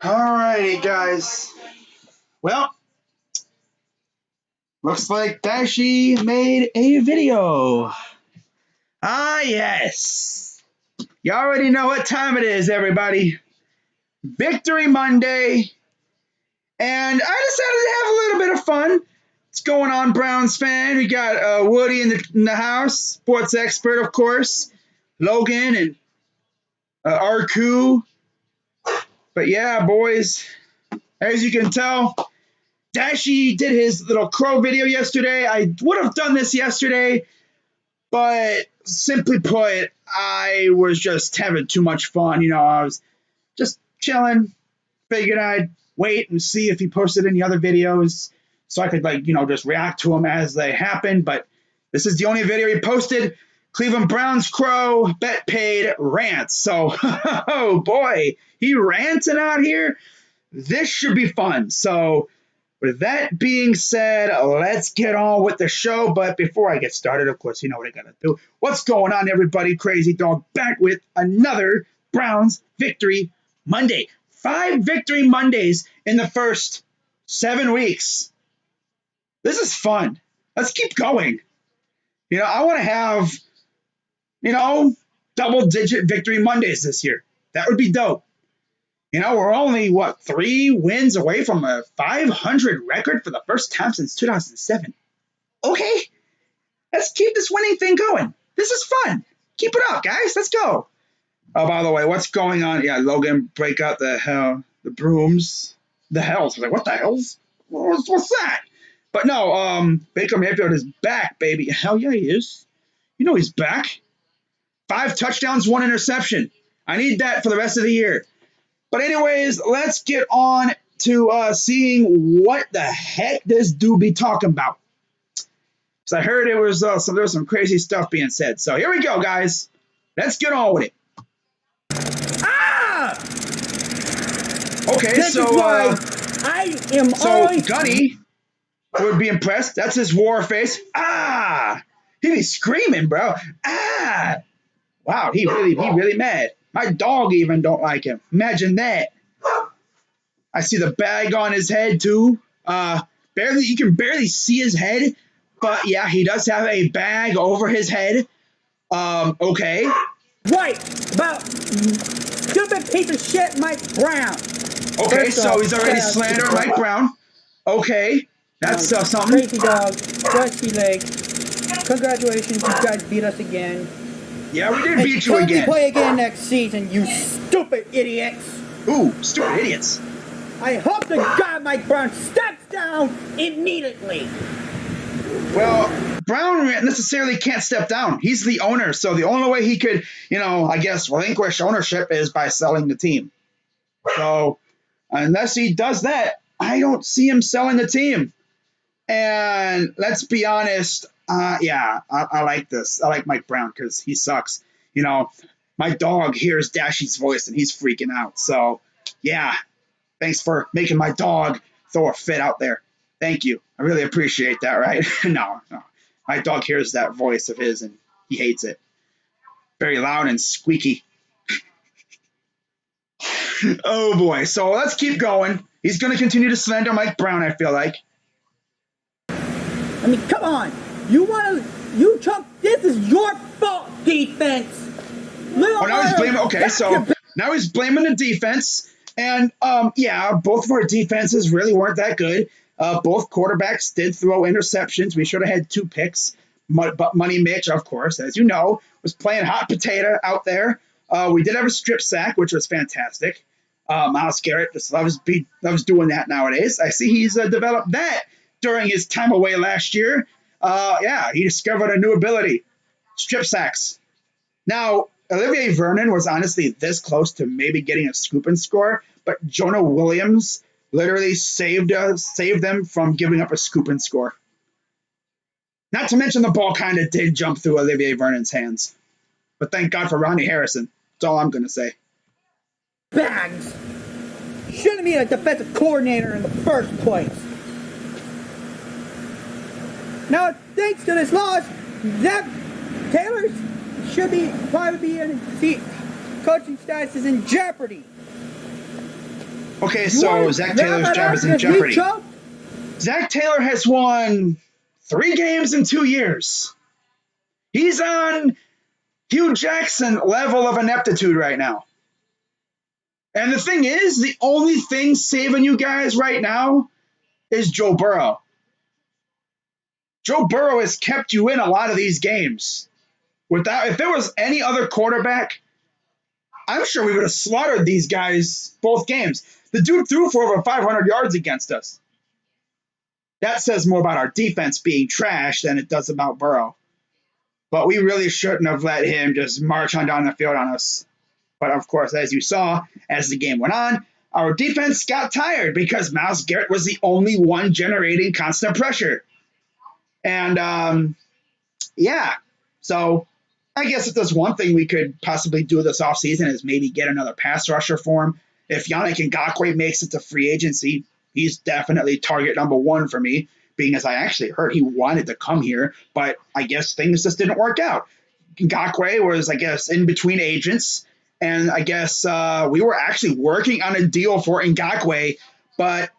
Alrighty, guys. Well, looks like Dashi made a video. Ah, yes. You already know what time it is, everybody. Victory Monday. And I decided to have a little bit of fun. What's going on, Browns fan? We got Woody in the house, sports expert, of course. Logan and Arku. But yeah, boys, as you can tell, Dashi did his little crow video yesterday. I would have done this yesterday, but simply put, I was just having too much fun. I was just chilling. Figured I'd wait and see if he posted any other videos so I could, just react to them as they happen. But this is the only video he posted. Cleveland Browns crow bet paid rants. So, oh boy, he ranting out here. This should be fun. So, with that being said, let's get on with the show. But before I get started, of course, you know what I gotta do. What's going on, everybody? Crazy Dog back with another Browns Victory Monday. 5 Victory Mondays in the first 7 weeks. This is fun. Let's keep going. I want to have, double-digit Victory Mondays this year. That would be dope. We're only, 3 wins away from a 500 record for the first time since 2007. Okay, let's keep this winning thing going. This is fun. Keep it up, guys. Let's go. Oh, by the way, what's going on? Yeah, Logan, break out the brooms. The hells. I was like, what the hells? What's that? But no, Baker Mayfield is back, baby. Hell yeah, he is. He's back. 5 touchdowns, 1 interception. I need that for the rest of the year. But anyways, let's get on to seeing what the heck this dude be talking about. Because I heard there was some crazy stuff being said. So here we go, guys. Let's get on with it. Ah! Okay, this so is why I am always... Gunny would be impressed. That's his war face. Ah! He be screaming, bro. Ah! Wow, he really mad. My dog even don't like him. Imagine that. I see the bag on his head too. You can barely see his head, but yeah, he does have a bag over his head. Okay. Right, about stupid piece of shit Mike Brown. Okay, so he's already slandering Mike Brown. Okay, that's something. Crazy Dog, Dusty Leg. Congratulations, you guys beat us again. Yeah, we did beat you Can again. we play again next season, you stupid idiots? Ooh, stupid idiots. I hope to God Mike Brown steps down immediately. Well, Brown necessarily can't step down. He's the owner, so the only way he could, I guess, relinquish ownership is by selling the team. So, unless he does that, I don't see him selling the team. And let's be honest, I like this. I like Mike Brown because he sucks. My dog hears Dashi's voice and he's freaking out. So, yeah, thanks for making my dog throw a fit out there. Thank you. I really appreciate that, right? No. My dog hears that voice of his and he hates it. Very loud and squeaky. Oh, boy. So let's keep going. He's going to continue to slander Mike Brown, I feel like. I mean, come on. This is your fault, defense. Now he's blaming, okay, so now he's blaming the defense. And, both of our defenses really weren't that good. Both quarterbacks did throw interceptions. We should have had 2 picks. But Money Mitch, of course, as you know, was playing hot potato out there. We did have a strip sack, which was fantastic. Myles Garrett just loves doing that nowadays. I see he's developed that during his time away last year. He discovered a new ability, strip sacks. Now, Olivier Vernon was honestly this close to maybe getting a scoop and score, but Jonah Williams literally saved them from giving up a scoop and score. Not to mention the ball kind of did jump through Olivier Vernon's hands. But thank God for Ronnie Harrison. That's all I'm going to say. Bags shouldn't be a defensive coordinator in the first place. Now, thanks to this loss, Zach Taylor should probably be in coaching status is in jeopardy. Okay, so Zach Taylor's job is in jeopardy. Zach Taylor has won 3 games in 2 years. He's on Hugh Jackson level of ineptitude right now. And the thing is, the only thing saving you guys right now is Joe Burrow. Joe Burrow has kept you in a lot of these games. If there was any other quarterback, I'm sure we would have slaughtered these guys both games. The dude threw for over 500 yards against us. That says more about our defense being trash than it does about Burrow. But we really shouldn't have let him just march on down the field on us. But of course, as you saw, as the game went on, our defense got tired because Myles Garrett was the only one generating constant pressure. And yeah, so I guess if there's one thing we could possibly do this offseason is maybe get another pass rusher for him. If Yannick Ngakoue makes it to free agency, he's definitely target number 1 for me, being as I actually heard he wanted to come here, but I guess things just didn't work out. Ngakoue was, I guess, in between agents, and I guess we were actually working on a deal for Ngakoue, but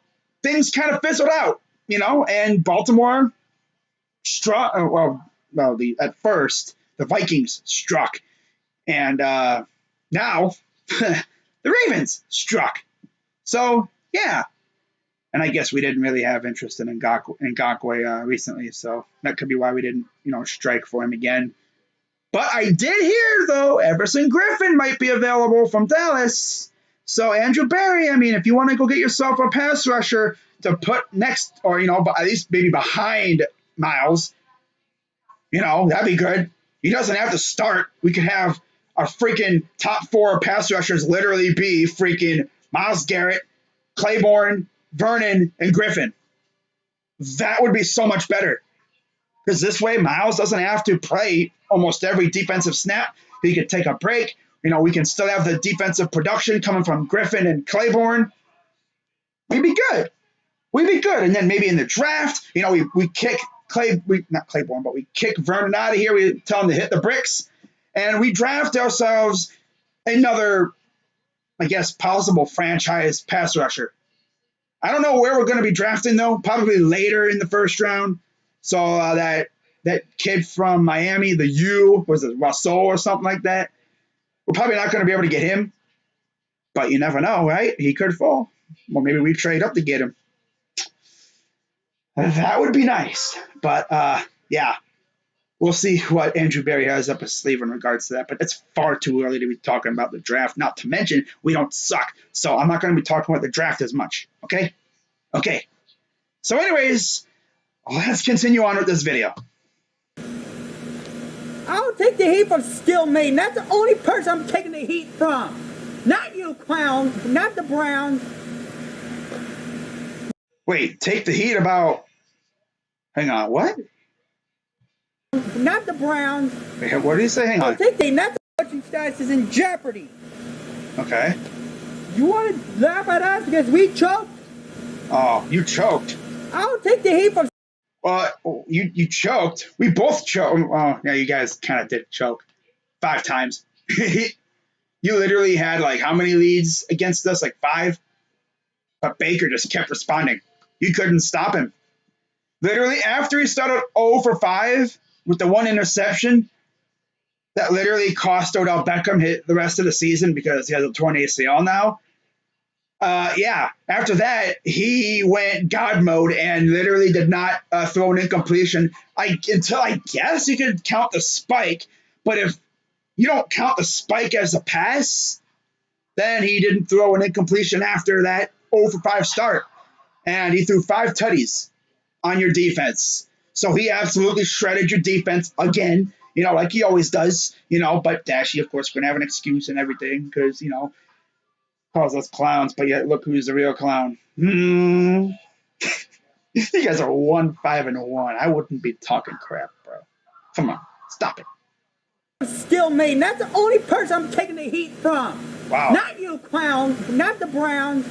things kind of fizzled out, and Baltimore struck. At first, the Vikings struck, and now the Ravens struck. So, yeah. And I guess we didn't really have interest in Ngakoue recently, so that could be why we didn't, strike for him again. But I did hear, though, Everson Griffin might be available from Dallas. So, Andrew Berry, if you want to go get yourself a pass rusher to put next, or, at least maybe behind Myles, that'd be good. He doesn't have to start. We could have our freaking top 4 pass rushers literally be freaking Myles Garrett, Claiborne, Vernon, and Griffin. That would be so much better. Because this way, Myles doesn't have to play almost every defensive snap. He could take a break. We can still have the defensive production coming from Griffin and Claiborne. We'd be good. And then maybe in the draft, we kick not Claiborne, but we kick Vernon out of here. We tell him to hit the bricks. And we draft ourselves another, I guess, possible franchise pass rusher. I don't know where we're going to be drafting, though. Probably later in the first round. So that kid from Miami, the U, was it Russell or something like that? We're probably not going to be able to get him. But you never know, right? He could fall. Well, maybe we trade up to get him. That would be nice. But, yeah. We'll see what Andrew Berry has up his sleeve in regards to that. But it's far too early to be talking about the draft. Not to mention, we don't suck. So I'm not going to be talking about the draft as much. Okay? Okay. So anyways, let's continue on with this video. I'll take the heat from Stillmaiden. That's the only person I'm taking the heat from. Not you, clown. Not the Browns. Wait, take the heat about... Hang on, what? Not the Browns. Wait, what did he say? Hang on. I'll take the not the coaching status is in jeopardy. Okay. You want to laugh at us because we choked? Oh, you choked. I'll take the heat from... Well, you choked. We both choked. Oh, yeah, you guys kind of did choke. 5 times. You literally had, how many leads against us? 5? But Baker just kept responding. You couldn't stop him. Literally, after he started 0 for 5 with the 1 interception, that literally cost Odell Beckham the rest of the season because he has a torn ACL now. Yeah, after that, he went God mode and literally did not throw an incompletion until I guess you could count the spike. But if you don't count the spike as a pass, then he didn't throw an incompletion after that 0 for 5 start. And he threw 5 tutties on your defense. So he absolutely shredded your defense again, like he always does, but Dashy, of course, going to have an excuse and everything because, calls us clowns, but yet look who's the real clown. You guys are 1-5-1. I wouldn't be talking crap, bro. Come on, stop it. Stillmaiden. That's the only person I'm taking the heat from. Wow. Not you, clown. Not the Browns.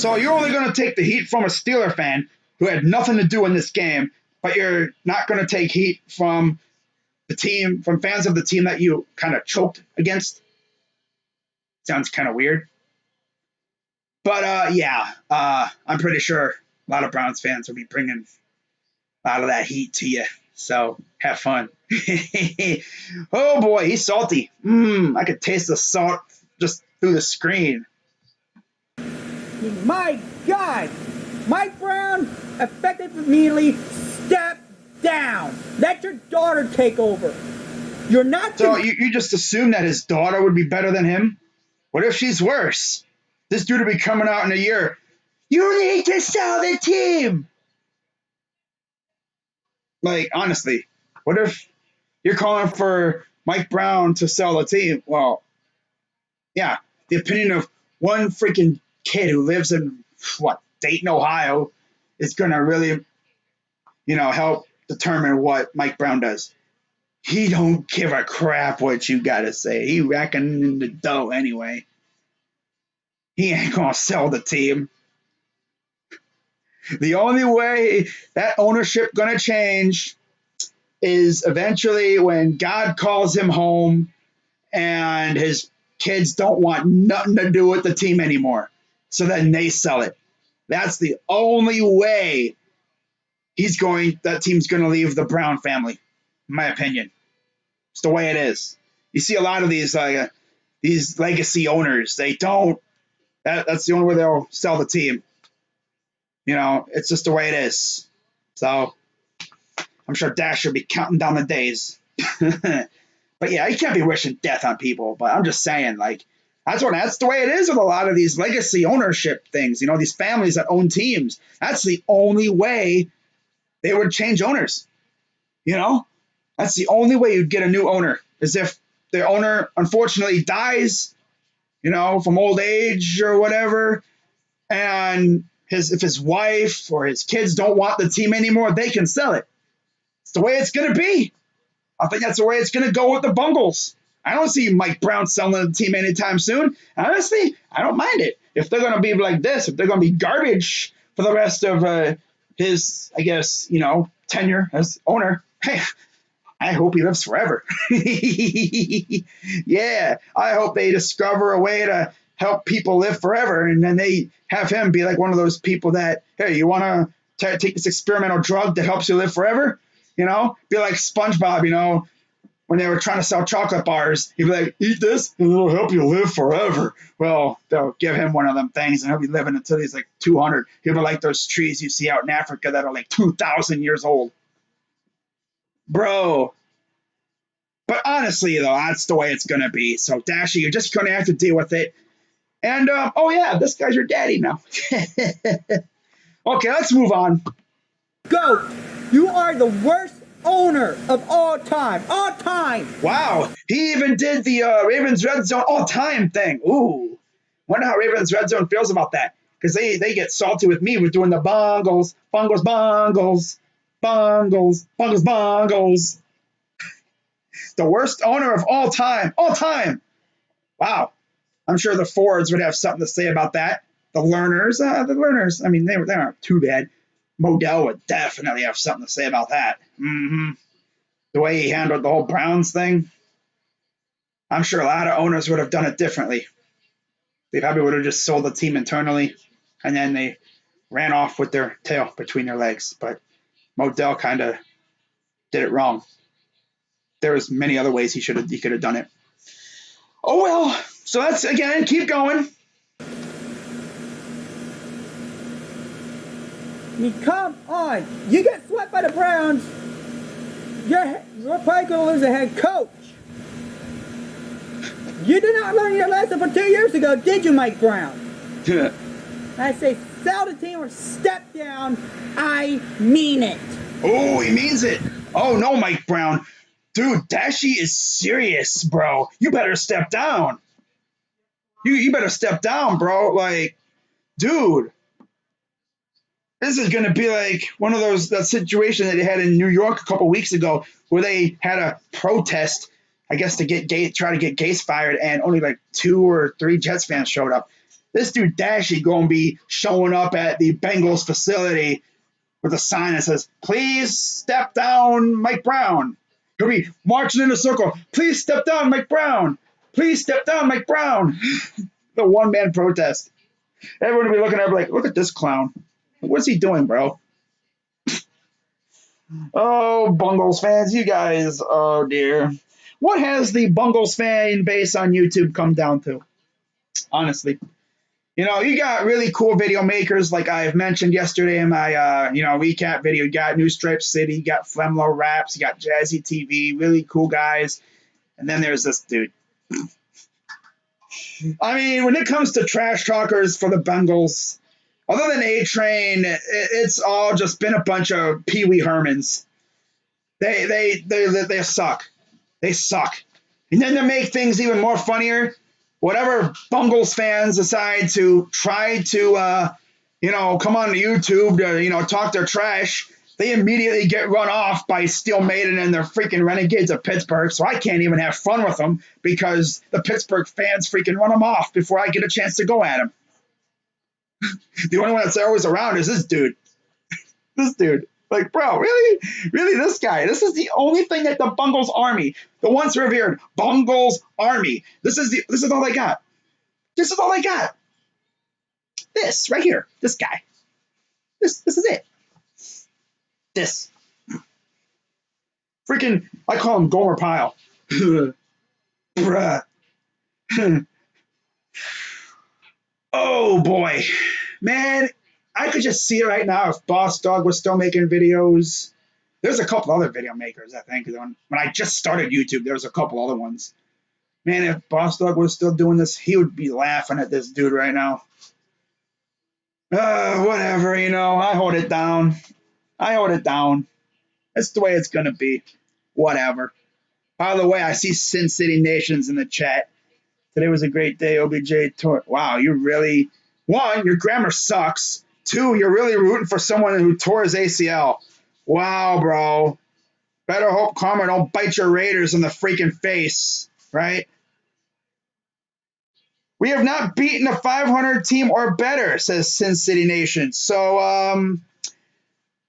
So you're only going to take the heat from a Steeler fan who had nothing to do in this game, but you're not going to take heat from the team, from fans of the team that you kind of choked against? Sounds kind of weird. But yeah, I'm pretty sure a lot of Browns fans will be bringing a lot of that heat to you. So have fun. Oh boy, he's salty. I could taste the salt just through the screen. My God! Mike Brown, effective immediately, step down. Let your daughter take over. You're not. So you just assume that his daughter would be better than him? What if she's worse? This dude will be coming out in a year. You need to sell the team. Like, honestly, what if you're calling for Mike Brown to sell the team? Well, yeah, the opinion of one freaking kid who lives in, Dayton, Ohio, is going to really, help determine what Mike Brown does. He don't give a crap what you got to say. He racking in the dough anyway. He ain't going to sell the team. The only way that ownership going to change is eventually when God calls him home and his kids don't want nothing to do with the team anymore. So then they sell it. That's the only way that team's going to leave the Brown family, in my opinion. It's the way it is. You see a lot of these legacy owners. They don't. That's the only way they'll sell the team. It's just the way it is. So I'm sure Dash will be counting down the days. But yeah, you can't be wishing death on people. But I'm just saying, that's the way it is with a lot of these legacy ownership things. These families that own teams. That's the only way they would change owners. That's the only way you'd get a new owner, is if the owner unfortunately dies, from old age or whatever, and if his wife or his kids don't want the team anymore, they can sell it. It's the way it's going to be. I think that's the way it's going to go with the Bungles. I don't see Mike Brown selling the team anytime soon. Honestly, I don't mind it. If they're going to be like this, if they're going to be garbage for the rest of his, tenure as owner, hey, I hope he lives forever. Yeah, I hope they discover a way to help people live forever, and then they have him be like one of those people that, hey, you want to take this experimental drug that helps you live forever? Be like SpongeBob, when they were trying to sell chocolate bars, he'd be like, eat this and it'll help you live forever. Well, they'll give him one of them things and he'll be living until he's like 200. He'll be like those trees you see out in Africa that are like 2,000 years old. Bro. But honestly, though, that's the way it's going to be. So, Dashy, you're just going to have to deal with it. And, oh yeah, this guy's your daddy now. Okay, let's move on. Go! You are the worst owner of all time. All time! Wow, he even did the Ravens Red Zone all-time thing. Ooh, wonder how Ravens Red Zone feels about that. Because they get salty with me with doing the bongles. The worst owner of all time. All time! Wow. I'm sure the Fords would have something to say about that. The Lerners, I mean, they aren't too bad. Modell would definitely have something to say about that. The way he handled the whole Browns thing, I'm sure a lot of owners would have done it differently. They probably would have just sold the team internally, and then they ran off with their tail between their legs. But Modell kind of did it wrong. There was many other ways he could have done it. Oh well. So that's, again, keep going. I mean, come on. You get swept by the Browns, you're probably going to lose a head coach. You did not learn your lesson from 2 years ago, did you, Mike Brown? Yeah. I say sell the team or step down. I mean it. Oh, he means it. Oh, no, Mike Brown. Dude, Dashy is serious, bro. You better step down. You better step down, bro. Like, dude. This is going to be like one of that situation that they had in New York a couple weeks ago where they had a protest, I guess, to try to get Gase fired, and only like 2 or 3 Jets fans showed up. This dude Dashy going to be showing up at the Bengals facility with a sign that says, "Please step down, Mike Brown." He'll be marching in a circle. "Please step down, Mike Brown. Please step down, Mike Brown." The one-man protest. Everyone will be looking at him like, look at this clown. What's he doing, bro? Oh, Bungles fans, you guys, oh dear. What has the Bungles fan base on YouTube come down to? Honestly. You know, you got really cool video makers like I've mentioned yesterday in my, recap video. You got New Stripe City, you got Flemlo Raps, you got Jazzy TV, really cool guys. And then there's this dude. I mean, when it comes to trash talkers for the Bengals, other than A-Train, it's all just been a bunch of Pee Wee Hermans. They suck. They suck. And then to make things even more funnier, whatever Bungles fans decide to try to, come on to YouTube to, talk their trash, they immediately get run off by Steel Maiden and their freaking Renegades of Pittsburgh. So I can't even have fun with them because the Pittsburgh fans freaking run them off before I get a chance to go at them. The only one that's always around is this dude. This dude. Like, bro, really? Really, this guy? This is the only thing that the Bungles Army, the once revered Bungles Army, this is all they got. This is all they got. This, right here. This guy. This is it. This. Freaking, I call him Gomer Pyle. Bruh. Oh, boy. Man, I could just see it right now if Boss Dog was still making videos. There's a couple other video makers, I think. When I just started YouTube, there was a couple other ones. Man, if Boss Dog was still doing this, he would be laughing at this dude right now. Whatever, I hold it down. I hold it down. That's the way it's going to be. Whatever. By the way, I see Sin City Nations in the chat. Today was a great day, OBJ. Wow, you really... One, your grammar sucks. Two, you're really rooting for someone who tore his ACL. Wow, bro. Better hope karma don't bite your Raiders in the freaking face, right? We have not beaten a 500 team or better, says Sin City Nation. So,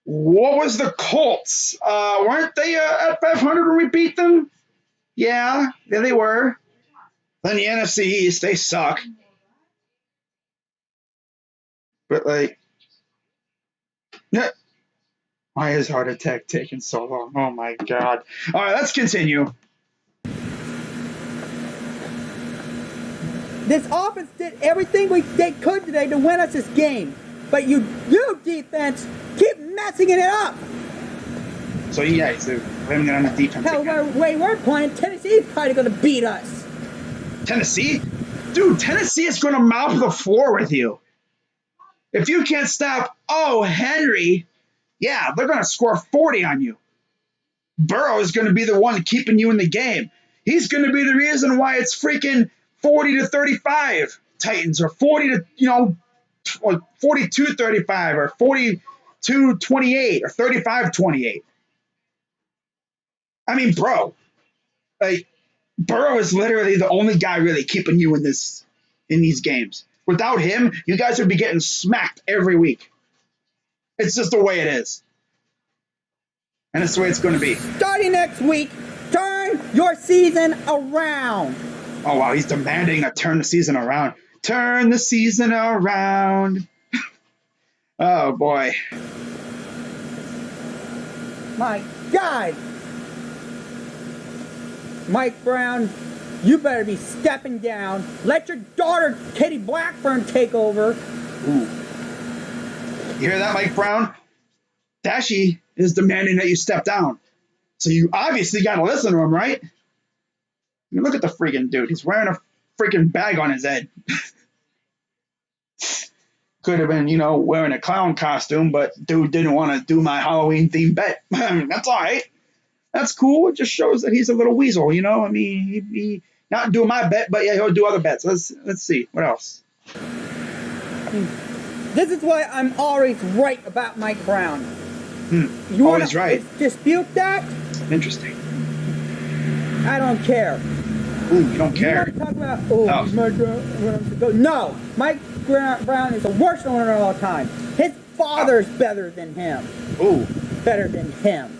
what was the Colts? Weren't they at 500 when we beat them? Yeah, they were. Then the NFC East, they suck. But, like, why is Heart Attack taking so long? Oh, my God. All right, let's continue. This offense did everything they could today to win us this game. But you defense, keep messing it up. So, yeah, so blaming it on the defense. Hell, the way we're playing, Tennessee's probably going to beat us. Tennessee? Dude, Tennessee is going to mop the floor with you. If you can't stop, Henry, yeah, they're going to score 40 on you. Burrow is going to be the one keeping you in the game. He's going to be the reason why it's freaking 40-35 Titans, or 42-35, or 42-28, or 35-28. I mean, bro, like, Burrow is literally the only guy really keeping you in these games. Without him, you guys would be getting smacked every week. It's just the way it is. And it's the way it's going to be. Starting next week, turn your season around. Oh, wow, he's demanding to turn the season around. Turn the season around. Oh, boy. My God. Mike Brown, you better be stepping down. Let your daughter, Katie Blackburn, take over. Ooh. You hear that, Mike Brown? Dashy is demanding that you step down. So you obviously got to listen to him, right? I mean, look at the freaking dude. He's wearing a freaking bag on his head. Could have been, wearing a clown costume, but dude didn't want to do my Halloween-themed bet. That's all right. That's cool. It just shows that he's a little weasel, I mean, he not doing my bet, but yeah, he'll do other bets. Let's see. What else? This is why I'm always right about Mike Brown. You always right. Dispute that? Interesting. I don't care. Ooh, you don't care. You want to talk about, Mike Brown. No, Mike Brown is the worst owner of all time. His father's better than him. Ooh. Better than him.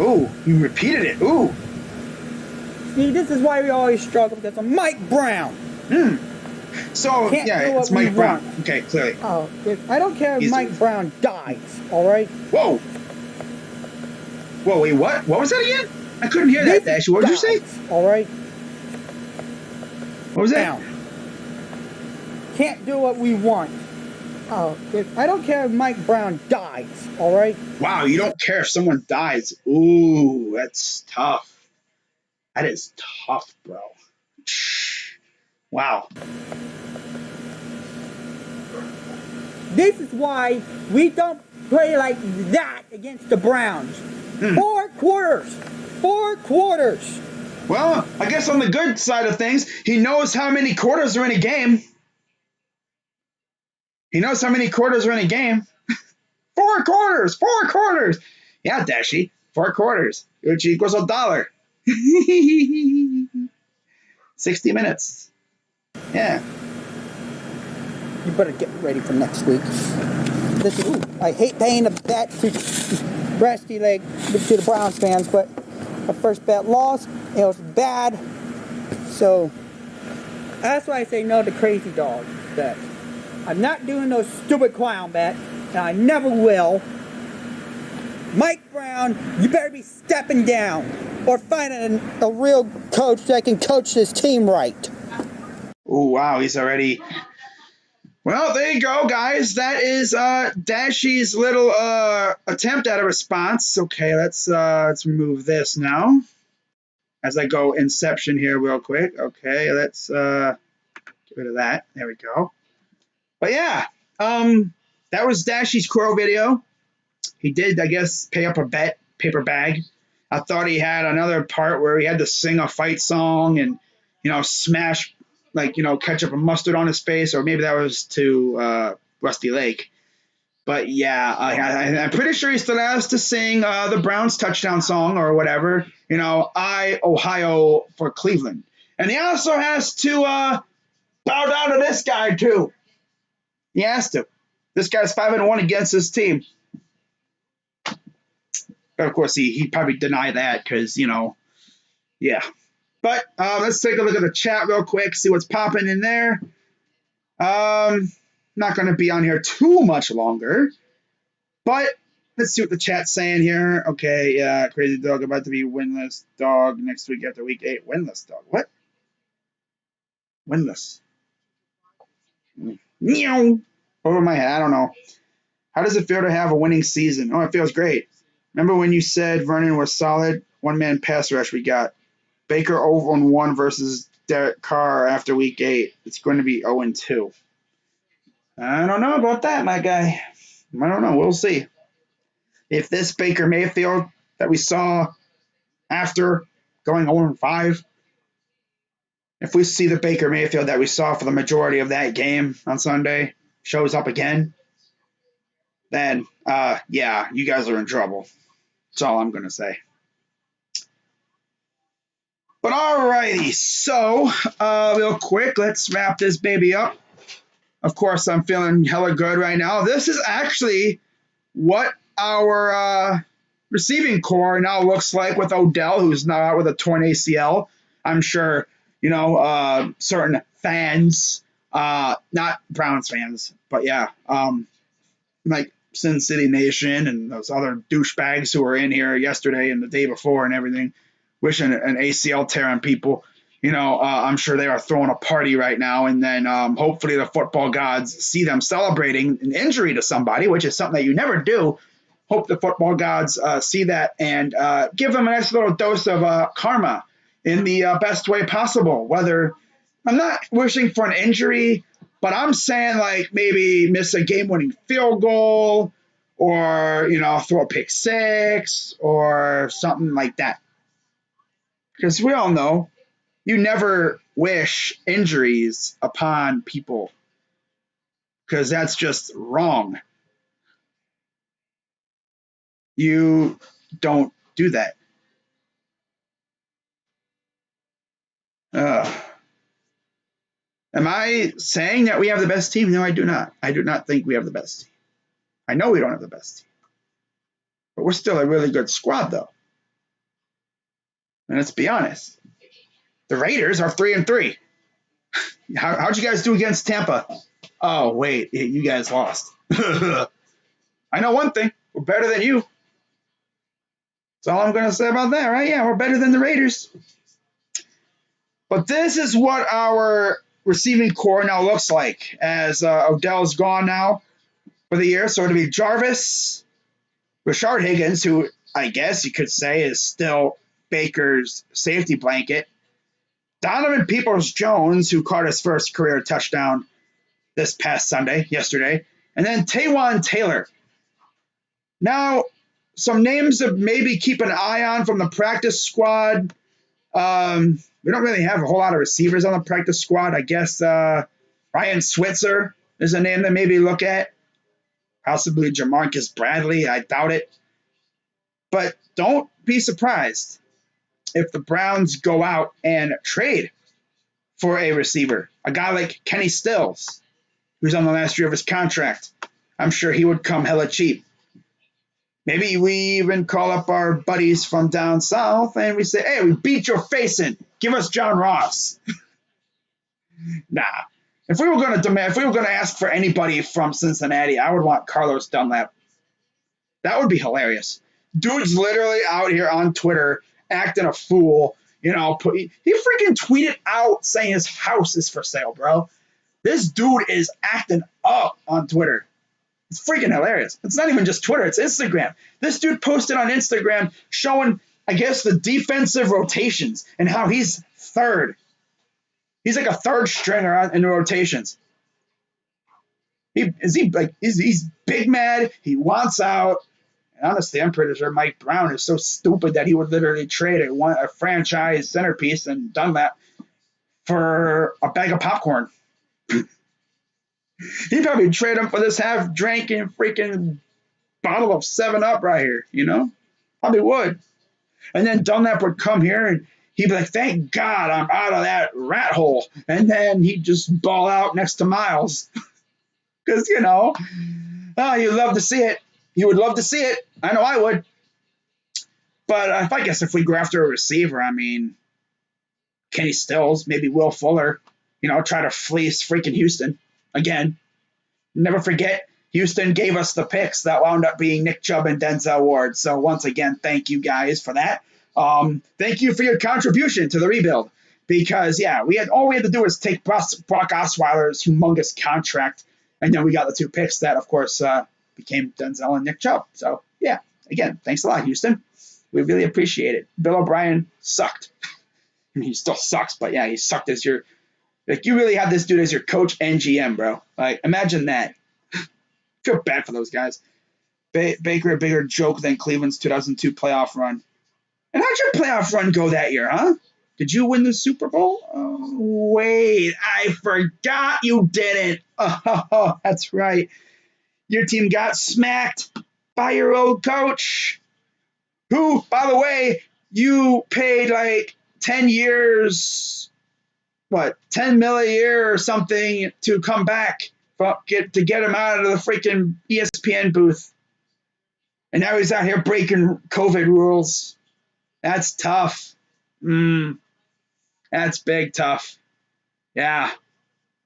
Ooh, you repeated it. Ooh. See, this is why we always struggle because of Mike Brown. So, Can't yeah, do what it's Mike we Brown. want. Okay, clearly. Oh, I don't care if Mike Brown dies, all right? Whoa. Whoa, wait, what? What was that again? I couldn't hear that, Dash. What did you say? All right? What was that? Now, can't do what we want. Oh, I don't care if Mike Brown dies, all right? Wow, you don't care if someone dies. Ooh, that's tough. That is tough, bro. Wow. This is why we don't play like that against the Browns. 4 quarters. 4 quarters. Well, I guess on the good side of things, he knows how many quarters are in a game. He knows how many quarters are in a game. 4 quarters. 4 quarters. Yeah, Dashy. 4 quarters, which equals $1. 60 minutes. Yeah. You better get ready for next week. I hate paying a bet to Breasty Leg to the Browns fans, but my first bet lost. It was bad. So that's why I say no to Crazy Dog bet. I'm not doing those stupid clown bets, and I never will. Mike Brown, you better be stepping down or finding a real coach that can coach this team right. Oh, wow, he's already... Well, there you go, guys. That is Dashy's little attempt at a response. Okay, let's remove this now. As I go Inception here real quick. Okay, let's get rid of that. There we go. But yeah, that was Dashy's Crow video. He did, I guess, pay up a bet, paper bag. I thought he had another part where he had to sing a fight song and, smash, ketchup and mustard on his face, or maybe that was to Rusty Lake. But yeah, I'm pretty sure he still has to sing the Browns touchdown song or whatever. I, Ohio for Cleveland. And he also has to bow down to this guy, too. He has to. This guy's 5-1 against his team. But of course, he probably deny that because, yeah. But let's take a look at the chat real quick, see what's popping in there. Not going to be on here too much longer. But let's see what the chat's saying here. Okay, yeah, Crazy Dog about to be winless dog next week after week 8. Winless dog. What? Winless. Meow. Over my head. I don't know. How does it feel to have a winning season? Oh, it feels great. Remember when you said Vernon was solid? One-man pass rush we got. Baker 0-1 versus Derek Carr after week 8. It's going to be 0-2. I don't know about that, my guy. I don't know. We'll see. If this Baker Mayfield that we saw after going 0-5, if we see the Baker Mayfield that we saw for the majority of that game on Sunday shows up again, then, yeah, you guys are in trouble. That's all I'm going to say. But alrighty, so real quick, let's wrap this baby up. Of course, I'm feeling hella good right now. This is actually what our receiving core now looks like with Odell, who's now out with a torn ACL. I'm sure, certain fans, not Browns fans, but yeah, like Sin City Nation and those other douchebags who were in here yesterday and the day before and everything, wishing an ACL tear on people. I'm sure they are throwing a party right now, and then hopefully the football gods see them celebrating an injury to somebody, which is something that you never do. Hope the football gods see that and give them a nice little dose of karma in the best way possible. Whether I'm not wishing for an injury, but I'm saying like maybe miss a game-winning field goal or, throw a pick six or something like that. Because we all know you never wish injuries upon people because that's just wrong. You don't do that. Am I saying that we have the best team? No, I do not. I do not think we have the best team. I know we don't have the best team. But we're still a really good squad, though. And let's be honest. The Raiders are 3-3. How'd you guys do against Tampa? Oh, wait, you guys lost. I know one thing. We're better than you. That's all I'm going to say about that, right? Yeah, we're better than the Raiders. But this is what our receiving core now looks like as Odell's gone now for the year. So it'll be Jarvis, Rashard Higgins, who I guess you could say is still Baker's safety blanket, Donovan Peoples-Jones, who caught his first career touchdown this past yesterday, and then Taywan Taylor. Now, some names to maybe keep an eye on from the practice squad. We don't really have a whole lot of receivers on the practice squad. I guess Ryan Switzer is a name to maybe look at. Possibly Jamarcus Bradley. I doubt it. But don't be surprised if the Browns go out and trade for a receiver. A guy like Kenny Stills, who's on the last year of his contract. I'm sure he would come hella cheap. Maybe we even call up our buddies from down south and we say, hey, we beat your face in. Give us John Ross. Nah. If we were going to ask for anybody from Cincinnati, I would want Carlos Dunlap. That would be hilarious. Dude's literally out here on Twitter acting a fool. You know, he freaking tweeted out saying his house is for sale, bro. This dude is acting up on Twitter. It's freaking hilarious. It's not even just Twitter. It's Instagram. This dude posted on Instagram showing, I guess, the defensive rotations and how he's third. He's like a third stringer in the rotations. He's big mad. He wants out. And honestly, I'm pretty sure Mike Brown is so stupid that he would literally trade a franchise centerpiece and Dunlap for a bag of popcorn. He'd probably trade him for this half-drinking freaking bottle of 7-Up right here, you know? Probably would. And then Dunlap would come here and he'd be like, thank God I'm out of that rat hole. And then he'd just ball out next to Miles. Because, you'd love to see it. You would love to see it. I know I would. But I guess if we go after a receiver, I mean, Kenny Stills, maybe Will Fuller, try to fleece freaking Houston. Again, never forget, Houston gave us the picks that wound up being Nick Chubb and Denzel Ward. So once again, thank you guys for that. Thank you for your contribution to the rebuild. Because, all we had to do was take Brock Osweiler's humongous contract, and then we got the 2 picks that, of course, became Denzel and Nick Chubb. So, again, thanks a lot, Houston. We really appreciate it. Bill O'Brien sucked. I mean, he still sucks, but, he sucked as your – you really have this dude as your coach and GM, bro. Imagine that. Feel bad for those guys. Baker, a bigger joke than Cleveland's 2002 playoff run. And how'd your playoff run go that year, huh? Did you win the Super Bowl? Oh, wait, I forgot you didn't. Oh, that's right. Your team got smacked by your old coach, who, by the way, you paid 10 years, $10 million a year or something to come back to get him out of the freaking ESPN booth. And now he's out here breaking COVID rules. That's tough. That's big tough. Yeah.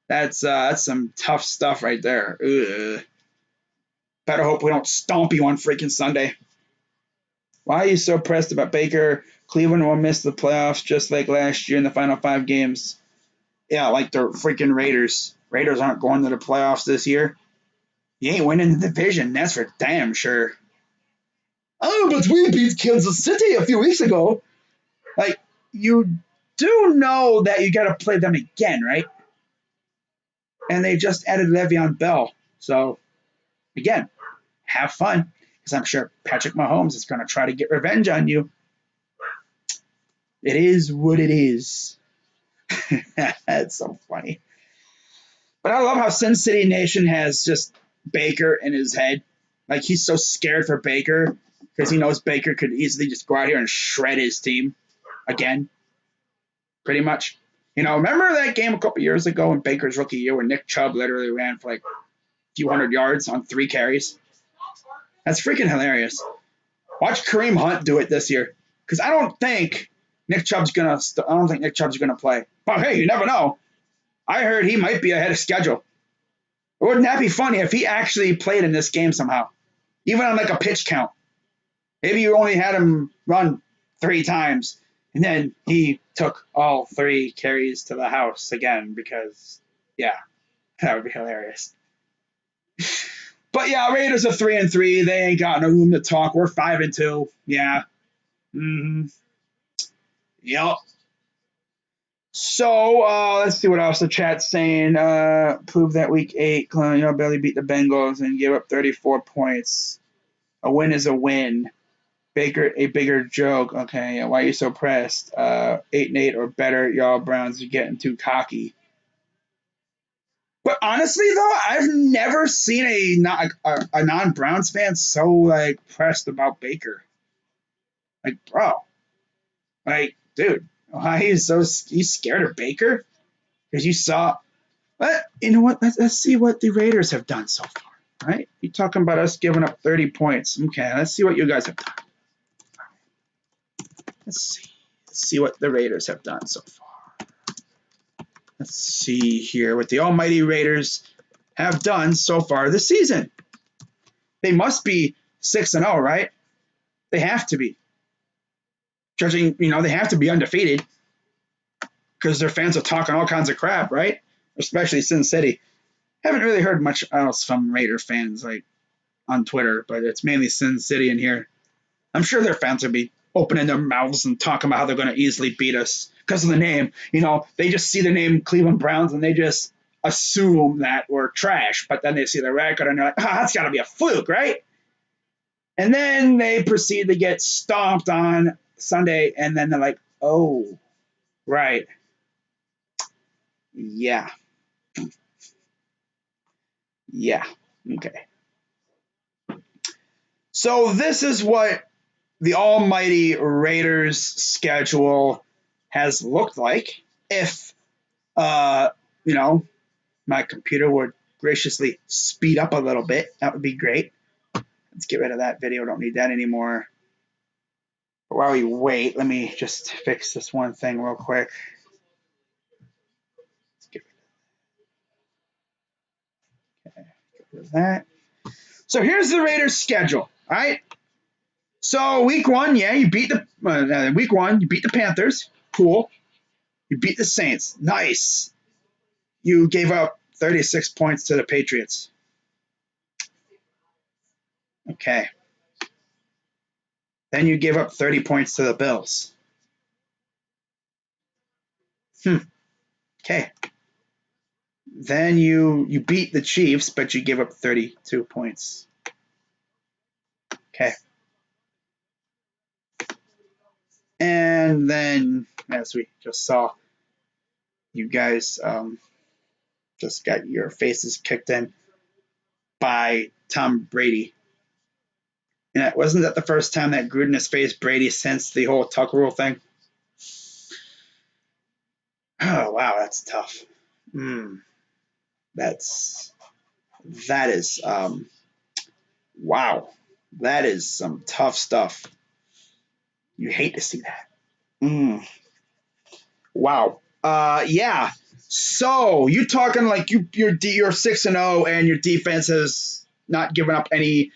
That's some tough stuff right there. Ugh. Better hope we don't stomp you on freaking Sunday. Why are you so pressed about Baker? Cleveland will miss the playoffs just like last year in the final 5 games. Yeah, like the freaking Raiders. Raiders aren't going to the playoffs this year. You ain't winning the division. That's for damn sure. Oh, but we beat Kansas City a few weeks ago. You do know that you got to play them again, right? And they just added Le'Veon Bell. So, again, have fun. Because I'm sure Patrick Mahomes is going to try to get revenge on you. It is what it is. That's so funny. But I love how Sin City Nation has just Baker in his head. He's so scared for Baker because he knows Baker could easily just go out here and shred his team again. Pretty much. Remember that game a couple years ago in Baker's rookie year where Nick Chubb literally ran for a few hundred yards on 3 carries? That's freaking hilarious. Watch Kareem Hunt do it this year. Because I don't think Nick Chubb's gonna play. But hey, you never know. I heard he might be ahead of schedule. Wouldn't that be funny if he actually played in this game somehow? Even on like a pitch count. Maybe you only had him run 3 times, and then he took all 3 carries to the house again because, yeah, that would be hilarious. But yeah, Raiders are 3-3. They ain't got no room to talk. We're 5-2. Yeah. Mm-hmm. Yep. So let's see what else the chat's saying. Prove that week 8, Colonial barely beat the Bengals and gave up 34 points. A win is a win. Baker, a bigger joke. Okay, why are you so pressed? 8-8 or better. Y'all Browns are getting too cocky. But honestly, though, I've never seen a non-Browns fan so like pressed about Baker. Like, bro, like, dude, why he's scared of Baker? Because you saw. But you know what? Let's see what the Raiders have done so far. Right? You're talking about us giving up 30 points. Okay, let's see what you guys have done. Let's see what the Raiders have done so far. Let's see here what the almighty Raiders have done so far this season. They must be 6-0, right? They have to be. Judging, they have to be undefeated because their fans are talking all kinds of crap, right? Especially Sin City. Haven't really heard much else from Raider fans like on Twitter, but it's mainly Sin City in here. I'm sure their fans will be opening their mouths and talking about how they're going to easily beat us because of the name. They just see the name Cleveland Browns and they just assume that we're trash, but then they see the record and they're like, that's got to be a fluke, right? And then they proceed to get stomped on Sunday, and then they're like, oh, right. Yeah. Yeah. Okay. So this is what the almighty Raiders schedule has looked like if, my computer would graciously speed up a little bit. That would be great. Let's get rid of that video. Don't need that anymore. But while we wait, let me just fix this one thing real quick. Let's get rid of that. So here's the Raiders schedule. All right. So week 1, yeah, you beat the Panthers. Cool. You beat the Saints. Nice. You gave up 36 points to the Patriots. Okay. Then you gave up 30 points to the Bills. Okay. Then you beat the Chiefs, but you gave up 32 points. Okay. And then, as we just saw, you guys just got your faces kicked in by Tom Brady. And wasn't that the first time that Gruden has faced Brady since the whole Tuck Rule thing? Oh, wow, that's tough. That is, wow. That is some tough stuff. You hate to see that. Wow. Yeah. So you talking like you're 6-0 and your defense has not given up any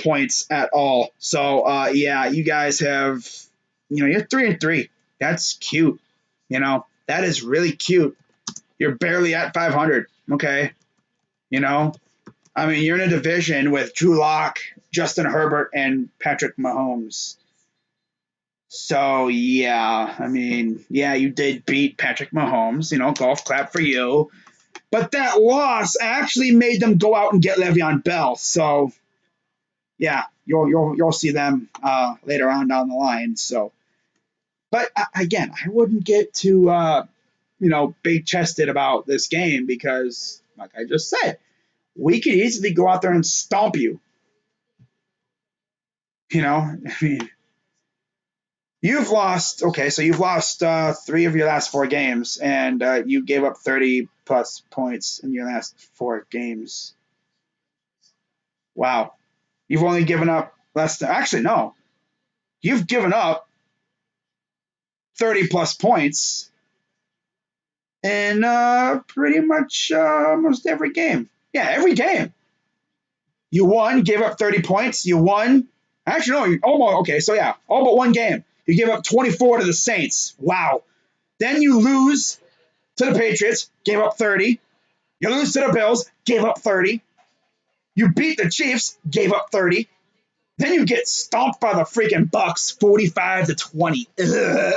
points at all. So yeah, you guys have, you're 3-3. That's cute. That is really cute. You're barely at 500. Okay. I mean, you're in a division with Drew Lock, Justin Herbert, and Patrick Mahomes. So, yeah, I mean, yeah, you did beat Patrick Mahomes, golf clap for you. But that loss actually made them go out and get Le'Veon Bell. So, yeah, you'll see them later on down the line. So, but again, I wouldn't get too, big chested about this game because, like I just said, we could easily go out there and stomp you. I mean, you've lost 3 of your last 4 games, and you gave up 30-plus points in your last 4 games. Wow. You've only given up less than – actually, no. You've given up 30-plus points in pretty much almost every game. Yeah, every game. You won, gave up 30 points. You won. Actually, no, you almost, okay, so yeah, all but one game. You gave up 24 to the Saints. Wow. Then you lose to the Patriots, gave up 30. You lose to the Bills, gave up 30. You beat the Chiefs, gave up 30. Then you get stomped by the freaking Bucks, 45-20. Ugh.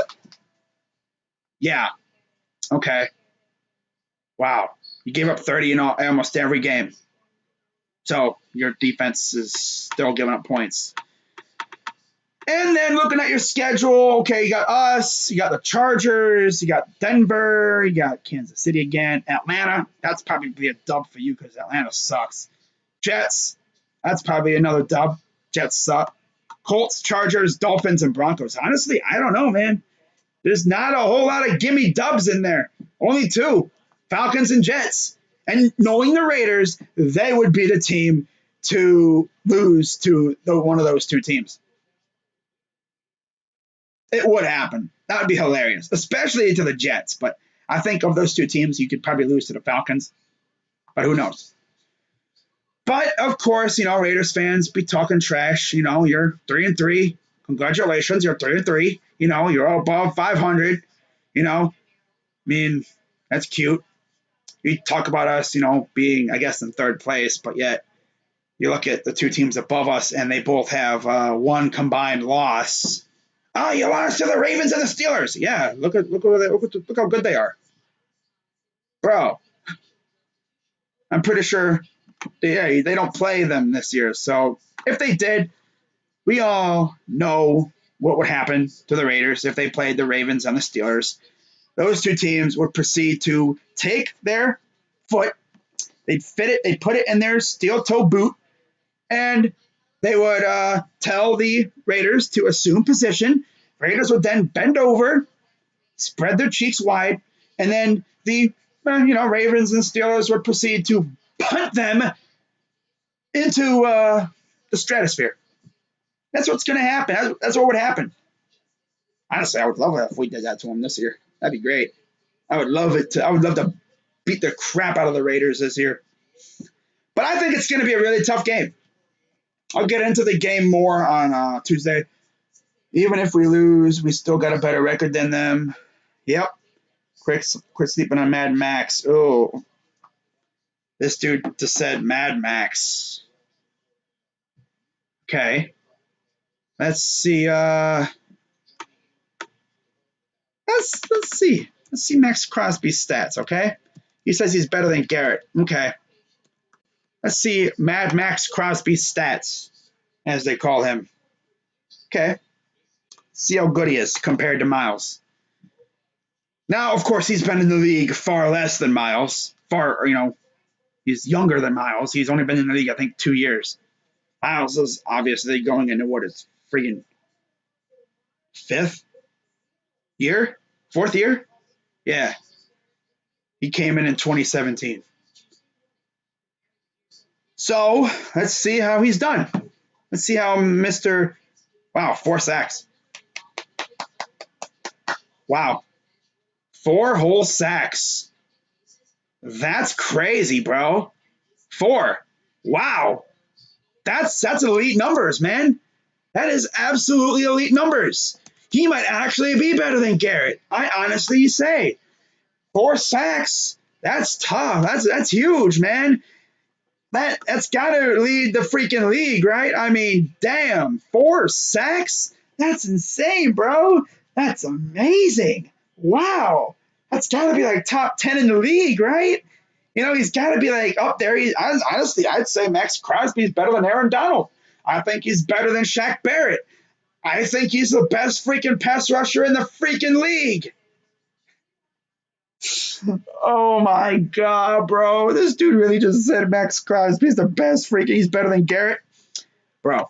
Yeah. Okay. Wow. You gave up 30 in almost every game. So your defense is still giving up points. And then looking at your schedule, okay, you got us, you got the Chargers, you got Denver, you got Kansas City again, Atlanta. That's probably be a dub for you because Atlanta sucks. Jets, that's probably another dub. Jets suck. Colts, Chargers, Dolphins, and Broncos. Honestly, I don't know, man. There's not a whole lot of gimme dubs in there. Only two, Falcons and Jets. And knowing the Raiders, they would be the team to lose to one of those two teams. It would happen. That would be hilarious, especially to the Jets. But I think of those two teams, you could probably lose to the Falcons. But who knows? But, of course, Raiders fans be talking trash. You're 3-3. Congratulations, you're 3-3. You're above 500. I mean, that's cute. You talk about us, being, I guess, in third place, but yet you look at the two teams above us, and they both have one combined loss. Oh, you lost to the Ravens and the Steelers. Yeah, look how good they are, bro. I'm pretty sure they don't play them this year. So if they did, we all know what would happen to the Raiders if they played the Ravens and the Steelers. Those two teams would proceed to take their foot, they'd fit it, they'd put it in their steel toe boot, and they would tell the Raiders to assume position. Raiders would then bend over, spread their cheeks wide, and then the Ravens and Steelers would proceed to punt them into the stratosphere. That's what's going to happen. That's what would happen. Honestly, I would love it if we did that to them this year. That'd be great. I would love it. I would love to beat the crap out of the Raiders this year. But I think it's going to be a really tough game. I'll get into the game more on Tuesday. Even if we lose, we still got a better record than them. Yep. Quit sleeping on Mad Max. Oh. This dude just said Mad Max. Okay. Let's see. Let's see. Let's see Max Crosby's stats, okay? He says he's better than Garrett. Okay. Let's see Mad Max Crosby's stats, as they call him. Okay. See how good he is compared to Miles. Now, of course, he's been in the league far less than Miles. He's younger than Miles. He's only been in the league, I think, 2 years. Miles is obviously going into what is freaking 5th year? 4th year? Yeah. He came in 2017. So, let's see how he's done. Let's see how Wow, 4 sacks. Wow. 4 whole sacks. That's crazy, bro. 4. Wow. That's elite numbers, man. That is absolutely elite numbers. He might actually be better than Garrett. I honestly say. 4 sacks. That's tough. That's huge, man. That's got to lead the freaking league, right? I mean, damn. 4 sacks? That's insane, bro. That's amazing. Wow. That's got to be like top 10 in the league, right? He's got to be like up there. Honestly, I'd say Max Crosby is better than Aaron Donald. I think he's better than Shaq Barrett. I think he's the best freaking pass rusher in the freaking league. Oh my God, bro. This dude really just said Max Crosby's the best freaking. He's better than Garrett. Bro.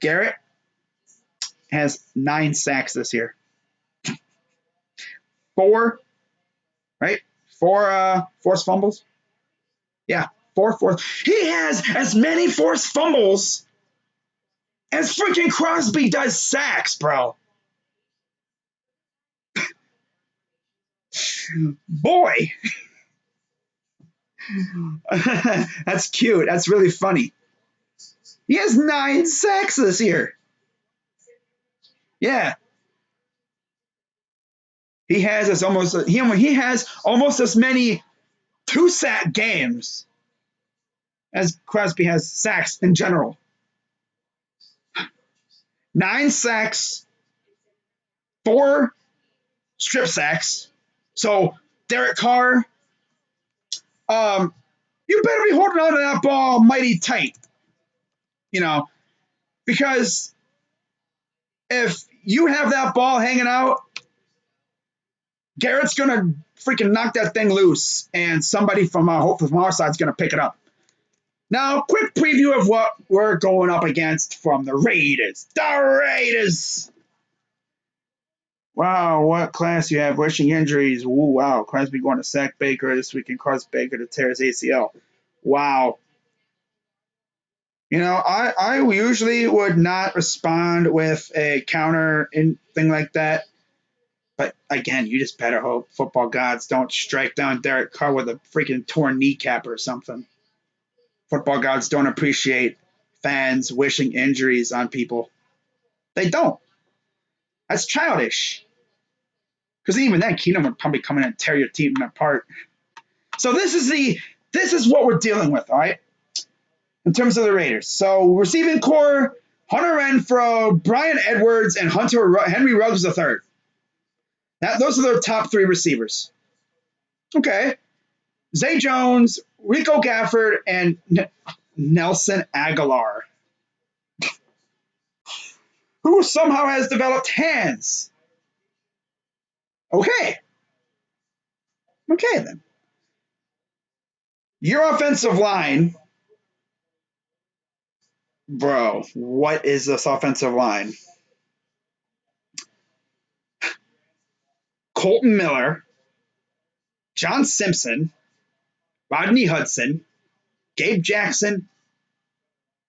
Garrett has 9 sacks this year. 4, right? 4 forced fumbles. Yeah, 4 forced. He has as many forced fumbles as freaking Crosby does sacks, bro. Boy, that's cute. That's really funny. He has 9 sacks this year. Yeah, he has almost as many 2-sack games as Crosby has sacks in general. 9 sacks, 4 strip sacks. So Derek Carr, you better be holding on to that ball mighty tight, because if you have that ball hanging out, Garrett's gonna freaking knock that thing loose, and somebody from our side is gonna pick it up. Now, quick preview of what we're going up against from the Raiders. The Raiders. Wow, what class you have? Wishing injuries. Ooh, wow, Crosby going to sack Baker this week and cause Baker to tear his ACL. Wow. I usually would not respond with a counter thing like that. But again, you just better hope football gods don't strike down Derek Carr with a freaking torn kneecap or something. Football gods don't appreciate fans wishing injuries on people. They don't. That's childish. Because even then, Keenum would probably come in and tear your team apart. So this is what we're dealing with, all right? In terms of the Raiders. So receiving core, Hunter Renfrow, Bryan Edwards, and Henry Ruggs III. Those are their top 3 receivers. Okay. Zay Jones, Rico Gafford, and Nelson Aguilar, who somehow has developed hands. Okay then. Your offensive line, bro, what is this offensive line? Colton Miller, John Simpson, Rodney Hudson, Gabe Jackson,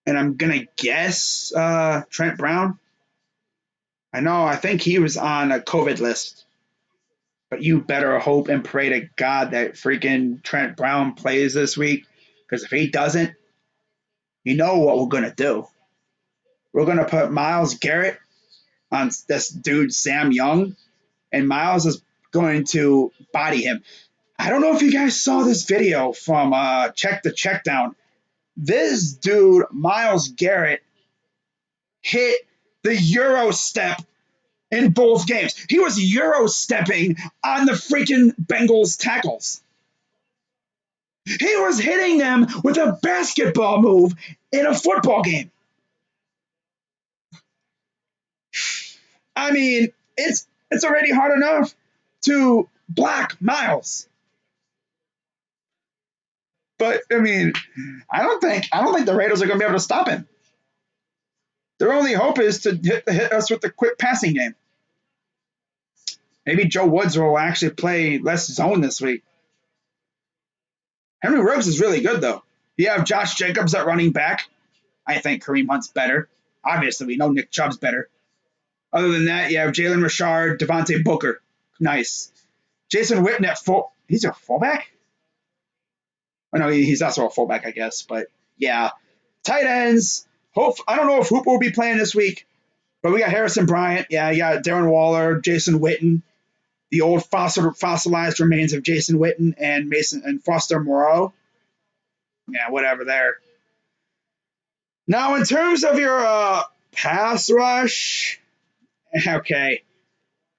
and I'm going to guess Trent Brown. I think he was on a COVID list. But you better hope and pray to God that freaking Trent Brown plays this week. Because if he doesn't, you know what we're going to do. We're going to put Myles Garrett on this dude, Sam Young. And Myles is going to body him. I don't know if you guys saw this video from Check the Checkdown. This dude, Myles Garrett, hit the Euro step in both games. He was Euro stepping on the freaking Bengals tackles. He was hitting them with a basketball move in a football game. I mean, it's already hard enough to block Myles. But I mean, I don't think the Raiders are going to be able to stop him. Their only hope is to hit us with the quick passing game. Maybe Joe Woods will actually play less zone this week. Henry Ruggs is really good, though. You have Josh Jacobs at running back. I think Kareem Hunt's better. Obviously, we know Nick Chubb's better. Other than that, you have Jalen Richard, Devontae Booker. Nice. Jason Witten at full. He's a fullback? Oh, no, he's also a fullback, I guess. But, yeah. Tight ends. I don't know if Hooper will be playing this week, but we got Harrison Bryant. Yeah, you got Darren Waller, Jason Witten, the old fossilized remains of Jason Witten and Foster Moreau. Yeah, whatever there. Now, in terms of your pass rush, okay.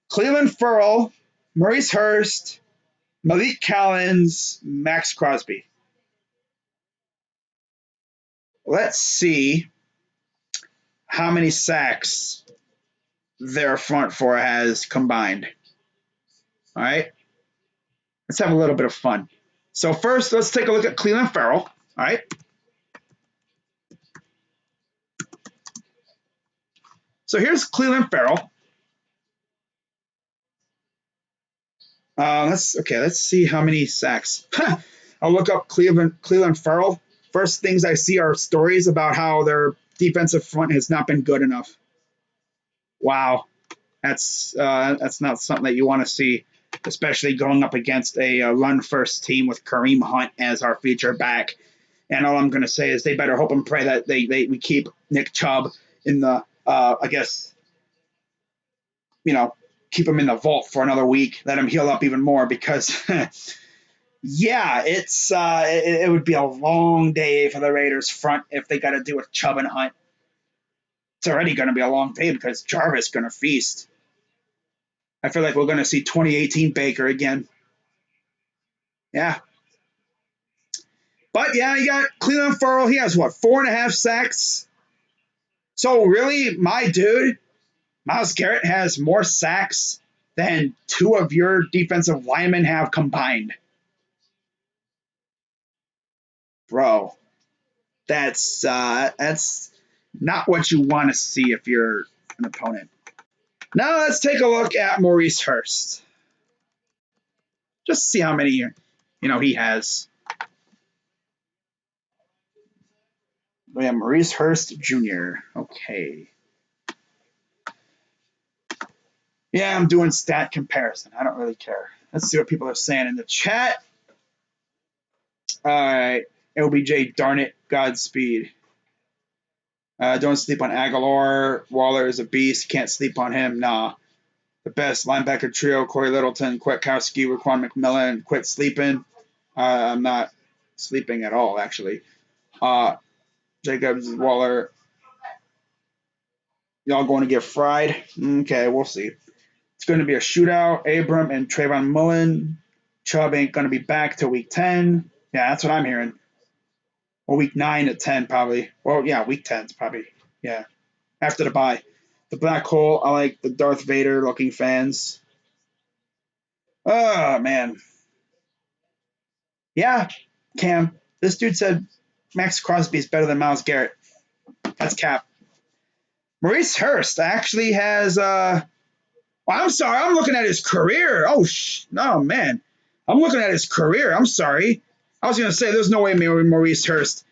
Cleveland Ferrell, Maurice Hurst, Malik Collins, Max Crosby. Let's see how many sacks their front four has combined. All right. Let's have a little bit of fun. So first, let's take a look at Cleveland Ferrell. All right. So here's Cleveland Ferrell. Let's see how many sacks. I'll look up Cleveland Ferrell. First things I see are stories about how their defensive front has not been good enough. Wow, that's not something that you want to see. especially going up against a run-first team with Kareem Hunt as our feature back. And all I'm going to say is they better hope and pray that we keep Nick Chubb in the, I guess, keep him in the vault for another week, let him heal up even more because, yeah, it would be a long day for the Raiders front if they got to do with Chubb and Hunt. It's already going to be a long day because Jarvis is going to feast. I feel like we're going to see 2018 Baker again. Yeah. But, yeah, you got Cleveland Ferrell. He has, 4.5 sacks? So, really, my dude, Myles Garrett has more sacks than 2 of your defensive linemen have combined. Bro, that's not what you want to see if you're an opponent. Now let's take a look at Maurice Hurst. Just see how many, he has. We have Maurice Hurst Jr. Okay. Yeah, I'm doing stat comparison. I don't really care. Let's see what people are saying in the chat. All right. LBJ, darn it. Godspeed. Don't sleep on Aguilar. Waller is a beast. Can't sleep on him. Nah. The best linebacker trio, Corey Littleton, Kwiatkowski, Raquan McMillan. Quit sleeping. I'm not sleeping at all, actually. Jacobs, Waller. Y'all going to get fried? Okay, we'll see. It's going to be a shootout. Abram and Trayvon Mullen. Chubb ain't going to be back till week 10. Yeah, that's what I'm hearing. Or week 9 to 10, probably. Well, yeah, week 10 is probably. Yeah, after the bye. The black hole, I like the Darth Vader looking fans. Oh, man. Yeah, Cam. This dude said Max Crosby is better than Myles Garrett. That's cap. Maurice Hurst actually has I'm sorry, I'm looking at his career. No, man. I'm looking at his career. I'm sorry. I was going to say there's no way Maurice Hurst,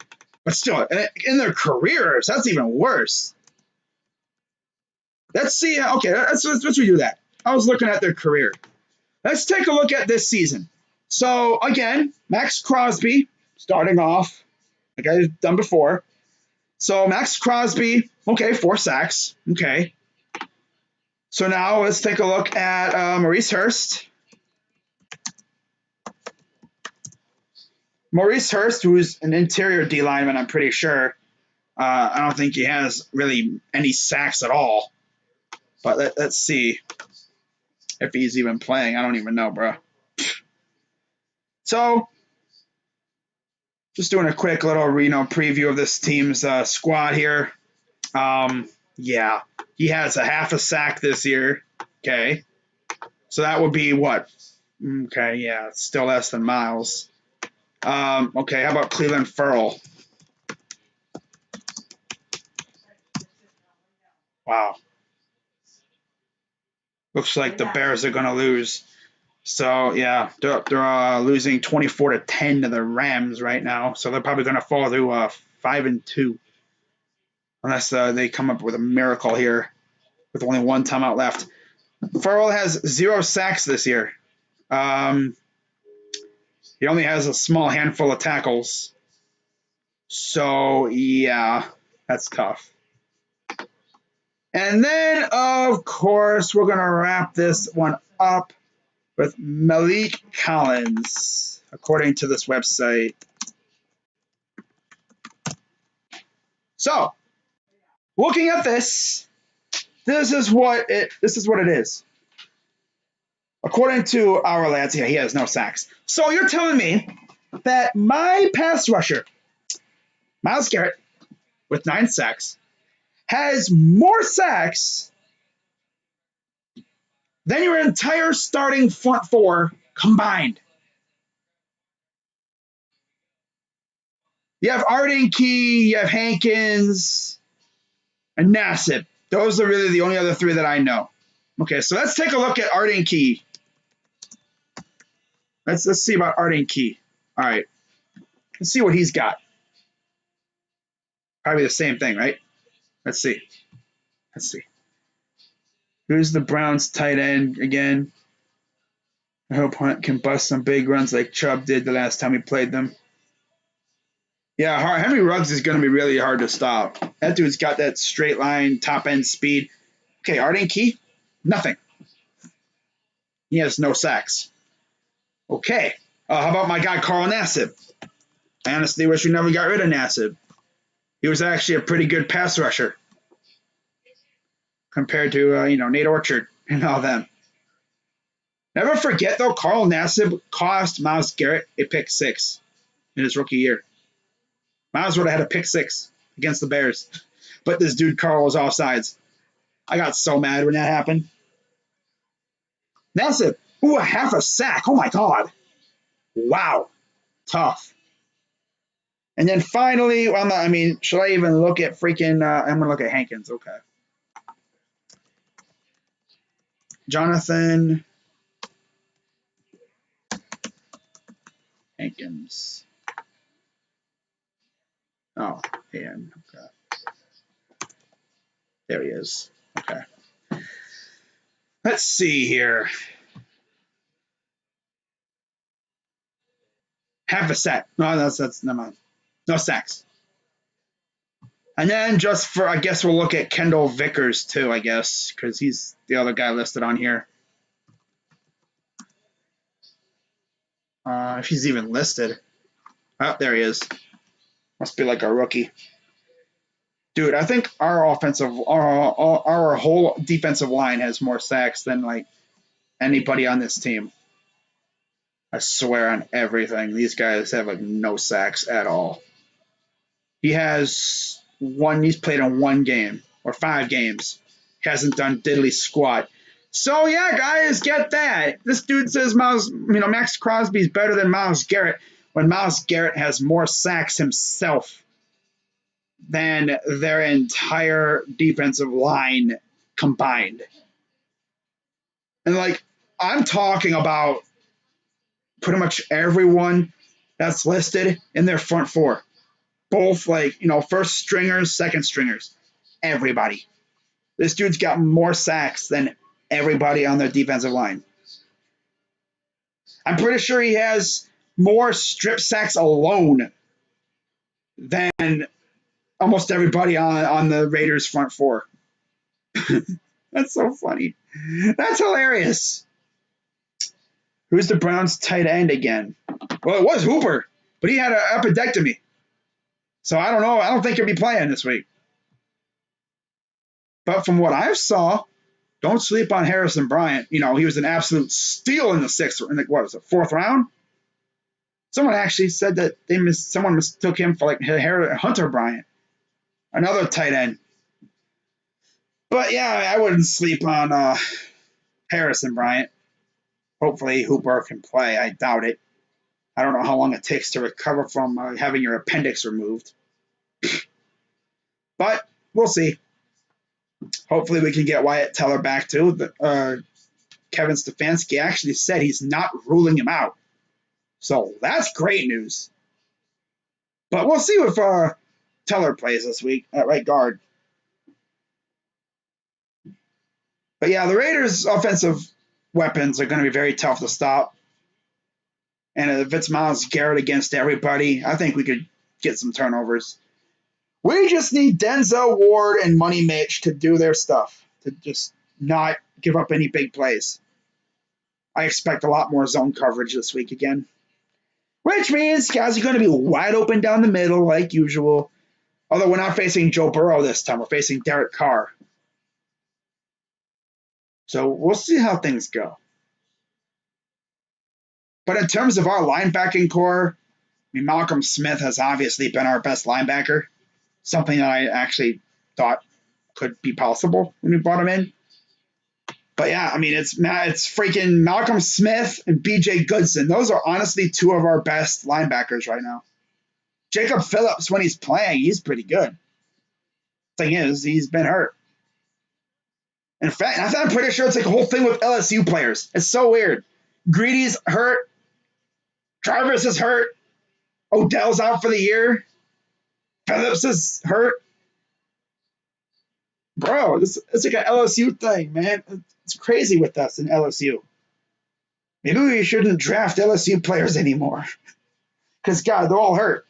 but still, in their careers, that's even worse. Let's see. Okay, let's redo that. I was looking at their career. Let's take a look at this season. So, again, Max Crosby starting off, like I've done before. So, Max Crosby, okay, 4 sacks. Okay. So now let's take a look at Maurice Hurst. Maurice Hurst, who's an interior D lineman, I'm pretty sure. I don't think he has really any sacks at all. But let's see if he's even playing. I don't even know, bro. So, just doing a quick little preview of this team's squad here. Yeah, he has a half a sack this year. Okay. So that would be what? Okay, yeah, it's still less than Myles. Okay, how about Cleveland Ferrell? Wow. Looks like the Bears are going to lose. So, yeah, they're losing 24-10 to the Rams right now. So they're probably going to fall to 5-2. Unless they come up with a miracle here with only 1 timeout left. Ferrell has 0 sacks this year. He only has a small handful of tackles. So, yeah, that's tough. And then, of course, we're going to wrap this one up with Maliek Collins, according to this website. So, looking at this, this is what it is. According to our lads, he has no sacks. So you're telling me that my pass rusher, Myles Garrett, with 9 sacks, has more sacks than your entire starting front 4 combined. You have Arden Key, you have Hankins, and Nassib. Those are really the only other 3 that I know. Okay, so let's take a look at Arden Key. Let's see about Arden Key. All right. Let's see what he's got. Probably the same thing, right? Let's see. Who's the Browns tight end again? I hope Hunt can bust some big runs like Chubb did the last time we played them. Yeah, Henry Ruggs is going to be really hard to stop. That dude's got that straight line, top end speed. Okay, Arden Key, nothing. He has no sacks. Okay, how about my guy Carl Nassib? I honestly wish we never got rid of Nassib. He was actually a pretty good pass rusher compared to Nate Orchard and all them. Never forget though, Carl Nassib cost Myles Garrett a pick 6 in his rookie year. Myles would have had a pick 6 against the Bears, but this dude Carl was offsides. I got so mad when that happened. Nassib, ooh, a half a sack. Oh my god. Wow. Tough. And then finally, should I even look at freaking, I'm going to look at Hankins. Okay. Jonathan Hankins. Oh, and okay. There he is. Okay. Let's see here. Half a sack. No, that's never mind. No sacks. And then just for, I guess we'll look at Kendall Vickers too, I guess, because he's the other guy listed on here. If he's even listed. Oh, there he is. Must be like a rookie. Dude, I think our whole defensive line has more sacks than like anybody on this team. I swear on everything. These guys have like no sacks at all. He's played in 1 game or 5 games. Hasn't done diddly squat. So yeah, guys, get that. This dude says Max Crosby's better than Myles Garrett when Myles Garrett has more sacks himself than their entire defensive line combined. And like, I'm talking about pretty much everyone that's listed in their front 4. Both first stringers, second stringers, everybody. This dude's got more sacks than everybody on their defensive line. I'm pretty sure he has more strip sacks alone than almost everybody on the Raiders front 4. That's so funny. That's hilarious. Who's the Browns tight end again? Well, it was Hooper, but he had an appendectomy. So I don't know. I don't think he'll be playing this week. But from what I saw, don't sleep on Harrison Bryant. He was an absolute steal in the 4th round? Someone actually said that someone mistook him for like Hunter Bryant, another tight end. But yeah, I wouldn't sleep on Harrison Bryant. Hopefully Hooper can play. I doubt it. I don't know how long it takes to recover from having your appendix removed. But we'll see. Hopefully we can get Wyatt Teller back too. Kevin Stefanski actually said he's not ruling him out. So that's great news. But we'll see if Teller plays this week at right guard. But yeah, the Raiders' offensive weapons are going to be very tough to stop. And if it's Myles Garrett against everybody, I think we could get some turnovers. We just need Denzel Ward and Money Mitch to do their stuff, to just not give up any big plays. I expect a lot more zone coverage this week again. Which means guys are going to be wide open down the middle like usual. Although we're not facing Joe Burrow this time. We're facing Derek Carr. So we'll see how things go. But in terms of our linebacking core, Malcolm Smith has obviously been our best linebacker. Something that I actually thought could be possible when we brought him in. But yeah, it's freaking Malcolm Smith and B.J. Goodson. Those are honestly 2 of our best linebackers right now. Jacob Phillips, when he's playing, he's pretty good. Thing is, he's been hurt. In fact, I'm pretty sure it's like a whole thing with LSU players. It's so weird. Greedy's hurt. Jarvis is hurt. Odell's out for the year. Phillips is hurt. Bro, it's like an LSU thing, man. It's crazy with us in LSU. Maybe we shouldn't draft LSU players anymore. Because, God, they're all hurt.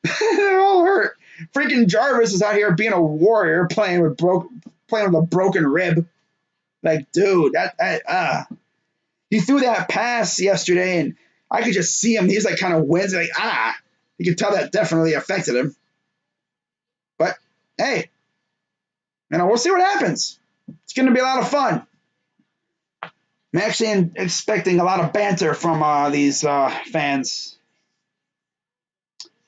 They're all hurt. Freaking Jarvis is out here being a warrior playing with a broken rib. Like, dude, he threw that pass yesterday, and I could just see him. He's like kind of wins, like You could tell that definitely affected him. But hey, we'll see what happens. It's going to be a lot of fun. I'm actually expecting a lot of banter from these fans.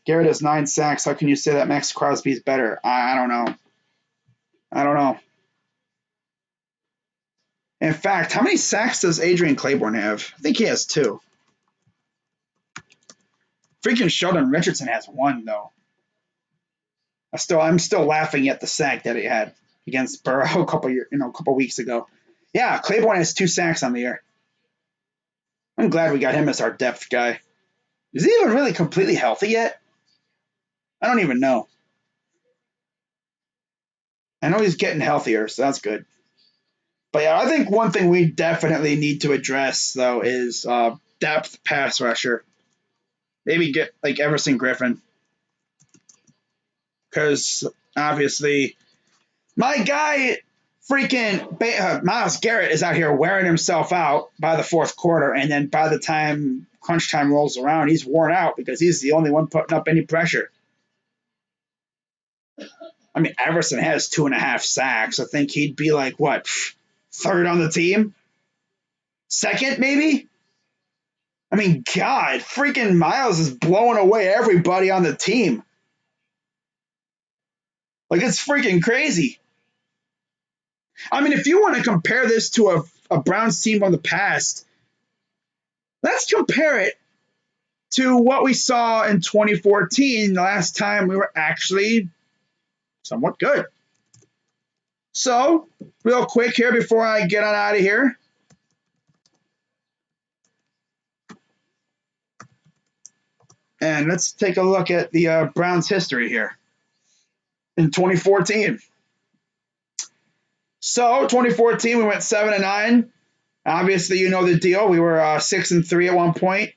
Garrett has 9 sacks. How can you say that Max Crosby's better? I don't know. I don't know. In fact, how many sacks does Adrian Claiborne have? I think he has 2. Freaking Sheldon Richardson has 1 though. I'm still laughing at the sack that he had against Burrow a couple weeks ago. Yeah, Claiborne has 2 sacks on the year. I'm glad we got him as our depth guy. Is he even really completely healthy yet? I don't even know. I know he's getting healthier, so that's good. But yeah, I think one thing we definitely need to address, though, is depth pass rusher. Maybe get like Everson Griffin. Because obviously, my guy, freaking Myles Garrett, is out here wearing himself out by the 4th quarter. And then by the time crunch time rolls around, he's worn out because he's the only one putting up any pressure. I mean, Everson has 2.5 sacks. I think he'd be like, what, 3rd on the team? 2nd, maybe? I mean, God, freaking Myles is blowing away everybody on the team. Like, it's freaking crazy. I mean, if you want to compare this to a Browns team from the past, let's compare it to what we saw in 2014, the last time we were actually somewhat good. So, real quick here before I get on out of here. And let's take a look at the Browns' history here in 2014. So, 2014, we went 7-9. Obviously, you know the deal. We were 6-3 at one point,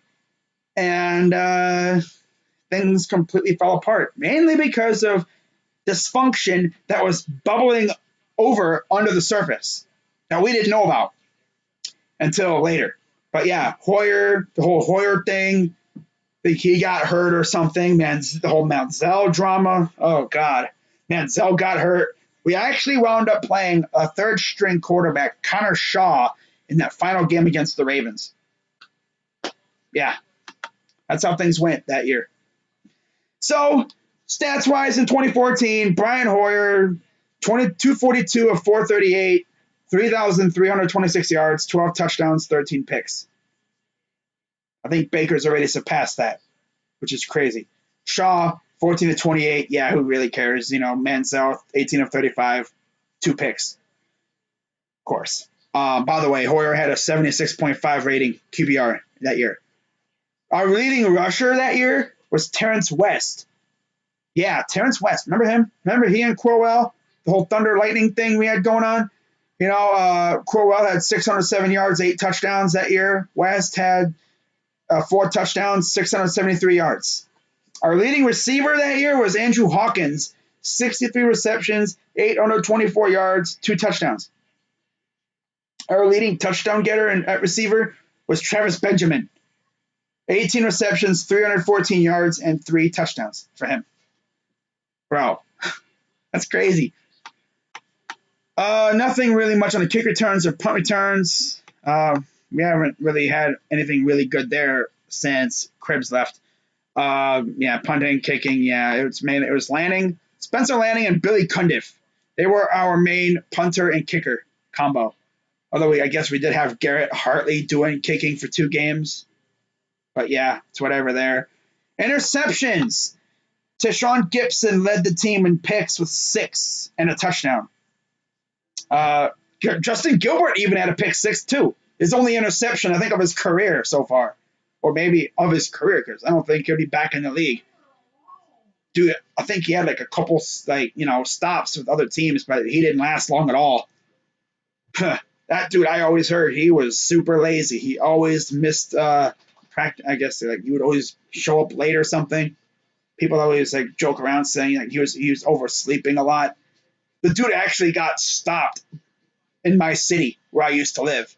and things completely fell apart, mainly because of dysfunction that was bubbling over under the surface that we didn't know about until later. But yeah, Hoyer, the whole Hoyer thing, I think he got hurt or something. Man, the whole Manziel drama. Oh, God. Manziel got hurt. We actually wound up playing a 3rd-string quarterback, Connor Shaw, in that final game against the Ravens. Yeah, that's how things went that year. So, stats-wise in 2014, Brian Hoyer, 242 of 438, 3,326 yards, 12 touchdowns, 13 picks. I think Baker's already surpassed that, which is crazy. Shaw, 14 of 28. Yeah, who really cares? Manziel, 18 of 35, 2 picks. Of course. By the way, Hoyer had a 76.5 rating QBR that year. Our leading rusher that year was Terrence West. Yeah, Terrence West. Remember him? Remember he and Crowell? The whole Thunder Lightning thing we had going on? Crowell had 607 yards, 8 touchdowns that year. West had 4 touchdowns, 673 yards. Our leading receiver that year was Andrew Hawkins, 63 receptions, 824 yards, 2 touchdowns. Our leading touchdown getter at receiver was Travis Benjamin, 18 receptions, 314 yards, and 3 touchdowns for him. Bro, that's crazy. Nothing really much on the kick returns or punt returns. We haven't really had anything really good there since Cribbs left. Punting, kicking, it was Lanning, Spencer Lanning, and Billy Cundiff. They were our main punter and kicker combo. Although I guess we did have Garrett Hartley doing kicking for 2 games. But yeah, it's whatever there. Interceptions. Tashawn Gibson led the team in picks with 6 and a touchdown. Justin Gilbert even had a pick 6 too. His only interception, I think, of his career so far. Or maybe of his career, because I don't think he'll be back in the league. Dude, I think he had like a couple, stops with other teams, but he didn't last long at all. That dude, I always heard he was super lazy. He always missed practice. I guess like he would always show up late or something. People always like joke around saying like he was oversleeping a lot. The dude actually got stopped in my city where I used to live.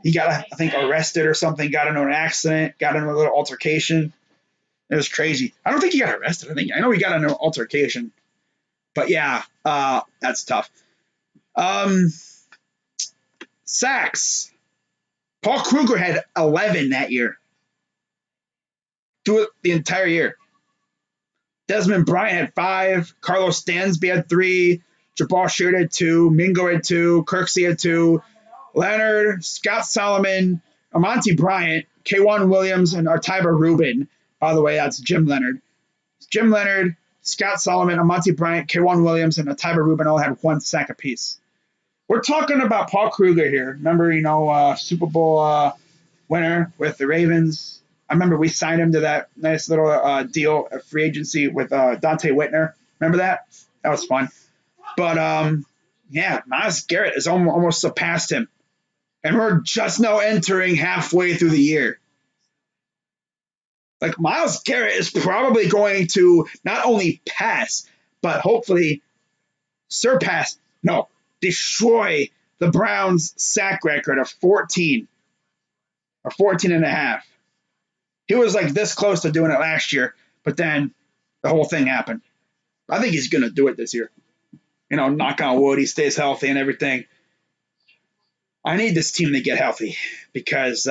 He got, I think, arrested or something. Got into an accident. Got into a little altercation. It was crazy. I don't think he got arrested. I know he got into an altercation. But yeah, that's tough. Sacks. Paul Kruger had 11 that year. Through the entire year. Desmond Bryant had 5. Carlos Stansby had 3. Jabal Sheard had 2. Mingo had 2. Kirksey had 2. Leonard, Scott Solomon, Amonte Bryant, K'Wan Williams, and Artiba Rubin. By the way, that's Jim Leonard. Jim Leonard, Scott Solomon, Amonte Bryant, K'Wan Williams, and Artiba Rubin all had 1 sack apiece. We're talking about Paul Kruger here. Remember, Super Bowl winner with the Ravens. I remember we signed him to that nice little deal, a free agency with Dante Whitner. Remember that? That was fun. But, yeah, Myles Garrett has almost surpassed him. And we're just now entering halfway through the year. Like, Myles Garrett is probably going to not only pass, but hopefully destroy the Browns' sack record of 14 or 14 and a half. He was like this close to doing it last year, but then the whole thing happened. I think he's going to do it this year. Knock on wood, he stays healthy and everything. I need this team to get healthy because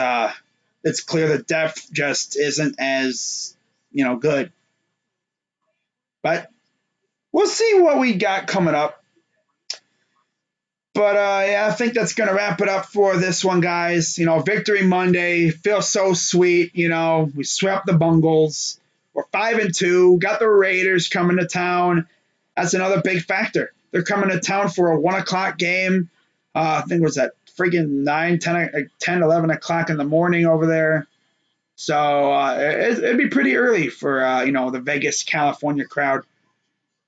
it's clear the depth just isn't as, good. But we'll see what we got coming up. But, yeah, I think that's going to wrap it up for this one, guys. Victory Monday. Feels so sweet. We swept the Bungles. We're 5-2. Got the Raiders coming to town. That's another big factor. They're coming to town for a 1 o'clock game. I think it was at freaking 10, 11 o'clock in the morning over there. So it'd be pretty early for, the Vegas, California crowd.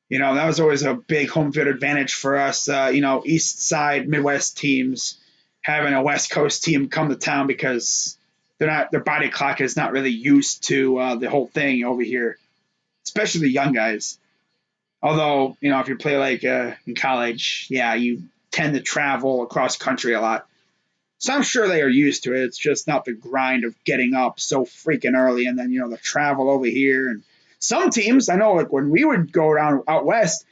That was always a big home field advantage for us, East Side, Midwest teams having a West Coast team come to town because their body clock is not really used to the whole thing over here, especially the young guys. Although, if you play like in college, yeah, you tend to travel across country a lot. So I'm sure they are used to it. It's just not the grind of getting up so freaking early and then, the travel over here. And some teams, I know, like when we would go down out west,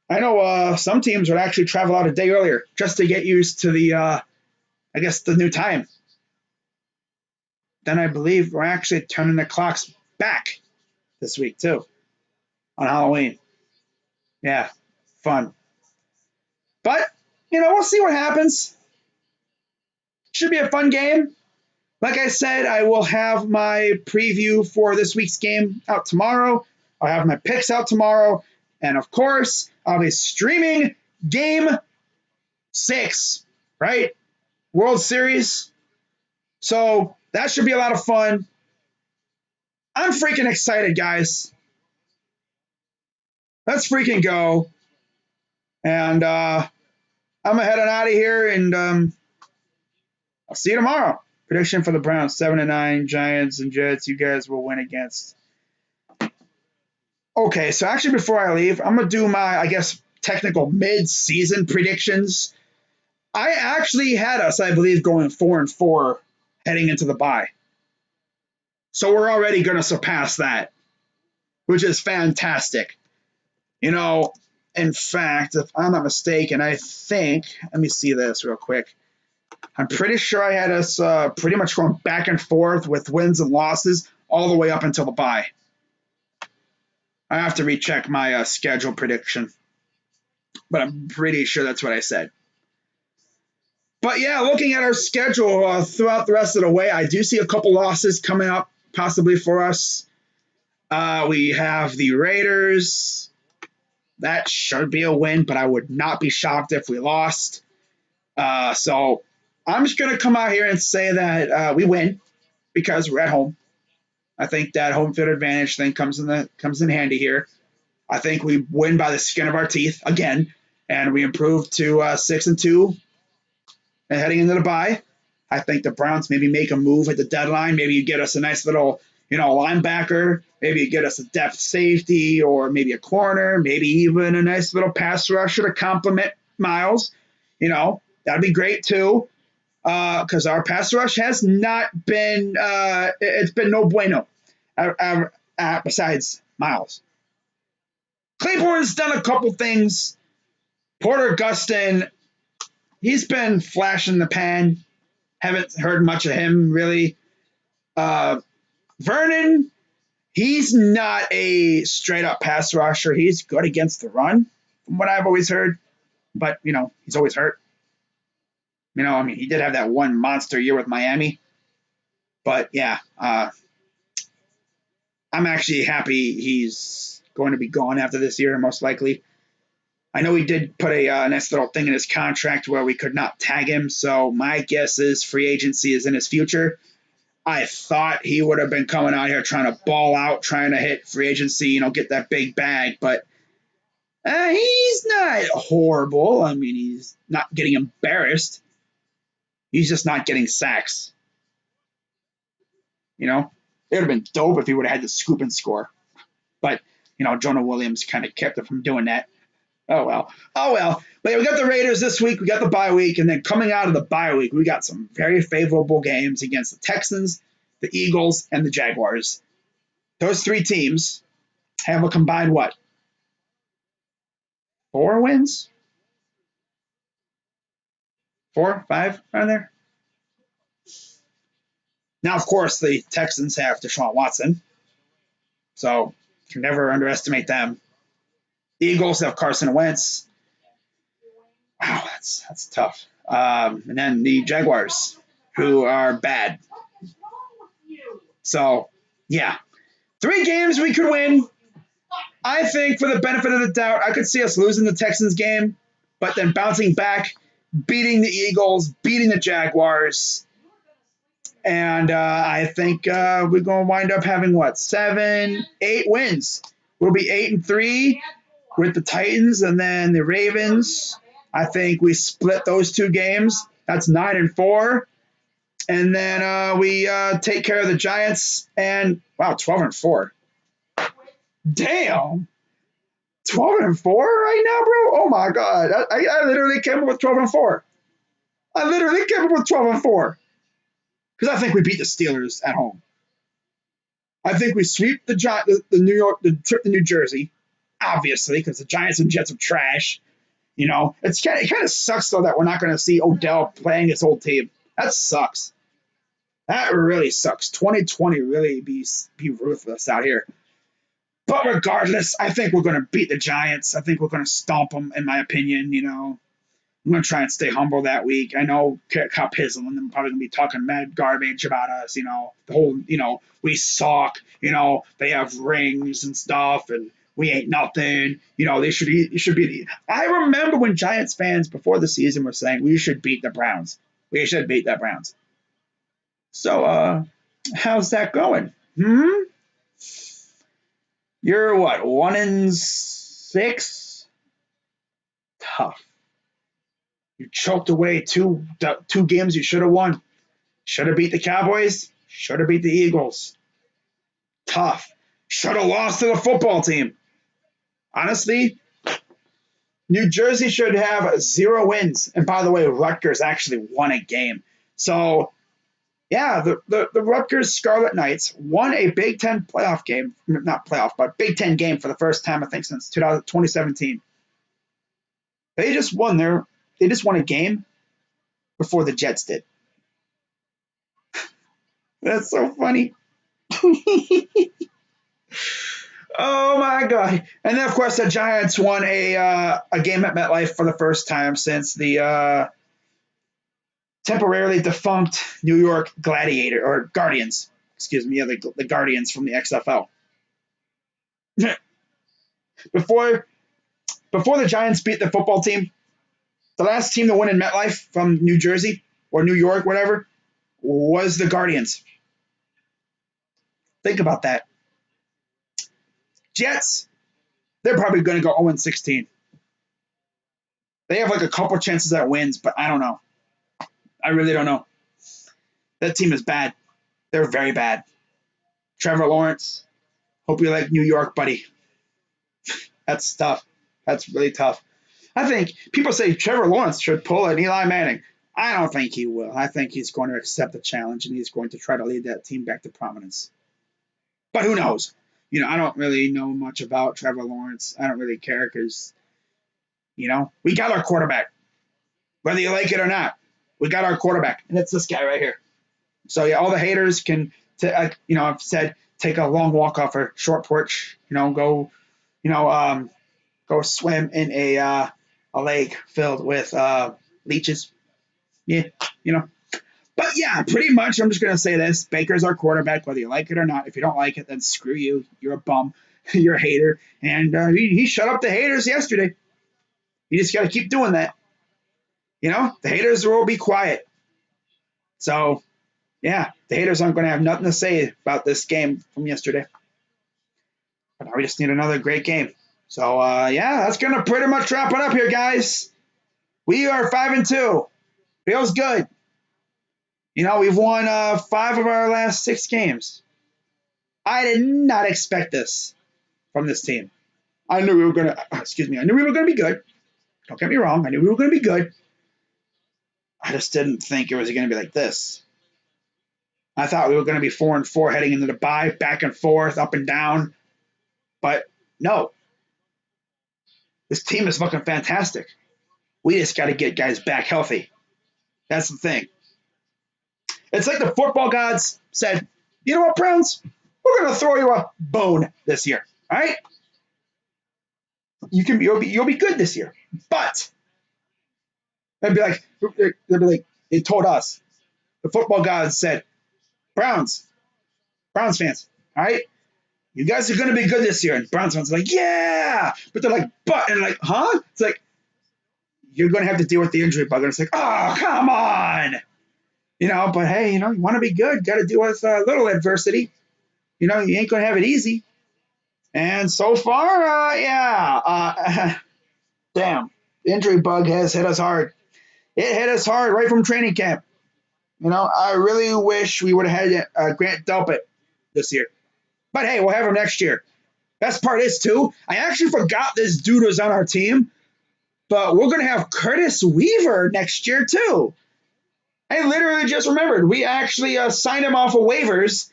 I know some teams would actually travel out a day earlier just to get used to the new time. Then I believe we're actually turning the clocks back this week too on Halloween. Yeah, fun. But, we'll see what happens. Should be a fun game. Like I said, I will have my preview for this week's game out tomorrow. I'll have my picks out tomorrow. And, of course, I'll be streaming Game 6, right? World Series. So that should be a lot of fun. I'm freaking excited, guys. Let's freaking go. And I'm heading out of here, and I'll see you tomorrow. Prediction for the Browns, 7-9, Giants and Jets. You guys will win against. Okay, so actually before I leave, I'm going to do my, technical mid-season predictions. I actually had us, I believe, going 4-4 heading into the bye. So we're already going to surpass that, which is fantastic. In fact, if I'm not mistaken, I think, let me see this real quick. I'm pretty sure I had us pretty much going back and forth with wins and losses all the way up until the bye. I have to recheck my schedule prediction, but I'm pretty sure that's what I said. But yeah, looking at our schedule throughout the rest of the way, I do see a couple losses coming up possibly for us. We have the Raiders. That should be a win, but I would not be shocked if we lost. So I'm just going to come out here and say that we win because we're at home. I think that home field advantage thing comes in handy here. I think we win by the skin of our teeth again, and we improve to 6-2. and heading into the bye. I think the Browns maybe make a move at the deadline. Maybe you get us a nice little, linebacker. Maybe you get us a depth safety or maybe a corner. Maybe even a nice little pass rusher to complement Miles. That'd be great too. Because our pass rush has not been, it's been no bueno besides Miles. Claiborne's done a couple things. Porter Gustin, he's been flash in the pan. Haven't heard much of him, really. Vernon, he's not a straight-up pass rusher. He's good against the run, from what I've always heard. But, he's always hurt. He did have that one monster year with Miami. But, yeah, I'm actually happy he's going to be gone after this year, most likely. I know he did put a nice little thing in his contract where we could not tag him, so my guess is free agency is in his future. I thought he would have been coming out here trying to ball out, trying to hit free agency, get that big bag, but he's not horrible. He's not getting embarrassed. He's just not getting sacks. It would have been dope if he would have had to scoop and score. But, Jonah Williams kind of kept him from doing that. Oh, well. But yeah, we got the Raiders this week. We got the bye week. And then coming out of the bye week, we got some very favorable games against the Texans, the Eagles, and the Jaguars. Those three teams have a combined what? 4 wins? 4, 5 around there? Now, of course, the Texans have Deshaun Watson. So you can never underestimate them. The Eagles have Carson Wentz. Wow, that's tough. And then the Jaguars, who are bad. So, yeah. 3 games we could win. I think for the benefit of the doubt, I could see us losing the Texans game, but then bouncing back, beating the Eagles, beating the Jaguars. And I think we're going to wind up having, 7, 8 wins. We'll be 8-3 with the Titans and then the Ravens. I think we split those 2 games. That's 9-4. And then we take care of the Giants. And, 12-4. Damn. 12-4 right now, bro? Oh, my God. I literally came up with 12-4. I literally came up with 12-4. Because I think we beat the Steelers at home. I think we sweep the trip to New Jersey, obviously, because the Giants and Jets are trash. It kind of sucks, though, that we're not going to see Odell playing his old team. That sucks. That really sucks. 2020 really be ruthless out here. But regardless, I think we're going to beat the Giants. I think we're going to stomp them, in my opinion. I'm going to try and stay humble that week. I know Kyle Pizzle and them probably going to be talking mad garbage about us, the whole, we suck, they have rings and stuff, and we ain't nothing. They should be. I remember when Giants fans before the season were saying we should beat the Browns. We should beat the Browns. So, how's that going? You're what, 1-6? Tough. You choked away two games you should have won. Should have beat the Cowboys. Should have beat the Eagles. Tough. Should have lost to the football team. Honestly, New Jersey should have 0 wins. And by the way, Rutgers actually won a game. So, yeah, the Rutgers Scarlet Knights won a Big Ten playoff game. Not playoff, but Big Ten game for the first time, I think, since 2017. They just won a game before the Jets did. That's so funny. Oh, my God. And then, of course, the Giants won a game at MetLife for the first time since the temporarily defunct New York Gladiator, or Guardians. Excuse me, the Guardians from the XFL. Before the Giants beat the football team, the last team to win in MetLife from New Jersey or New York, whatever, was the Guardians. Think about that. Jets, they're probably going to go 0-16. They have a couple chances at wins, but I don't know. I really don't know. That team is bad. They're very bad. Trevor Lawrence, hope you like New York, buddy. That's tough. That's really tough. I think people say Trevor Lawrence should pull an Eli Manning. I don't think he will. I think he's going to accept the challenge and he's going to try to lead that team back to prominence. But who knows? I don't really know much about Trevor Lawrence. I don't really care because, we got our quarterback. Whether you like it or not, we got our quarterback. And it's this guy right here. So, yeah, all the haters can, I've said, take a long walk off a short porch, go swim in a lake filled with leeches. Yeah, But yeah, pretty much I'm just going to say this. Baker's our quarterback, whether you like it or not. If you don't like it, then screw you. You're a bum. You're a hater. And he shut up the haters yesterday. You just got to keep doing that. The haters will be quiet. So, yeah, the haters aren't going to have nothing to say about this game from yesterday. But now we just need another great game. So, yeah, that's going to pretty much wrap it up here, guys. We are 5-2. Feels good. We've won 5 of our last 6 games. I did not expect this from this team. I knew we were going to be good. Don't get me wrong. I knew we were going to be good. I just didn't think it was going to be like this. I thought we were going to be 4-4 heading into the bye, back and forth, up and down. But no. This team is looking fantastic. We just got to get guys back healthy. That's the thing. It's like the football gods said, you know what, Browns? We're going to throw you a bone this year. All right? You'll be good this year. But they'll be like, they told us. The football gods said, Browns fans, all right? You guys are going to be good this year. And Browns fans are like, yeah. But they're like, but. And like, huh? It's like, you're going to have to deal with the injury bug. And it's like, oh, come on. But hey, you want to be good. Got to deal with a little adversity. You ain't going to have it easy. And so far, damn. The injury bug has hit us hard. It hit us hard right from training camp. I really wish we would have had Grant Delpit this year. But hey, we'll have him next year. Best part is, too, I actually forgot this dude was on our team. But we're going to have Curtis Weaver next year, too. I literally just remembered. We actually signed him off of waivers,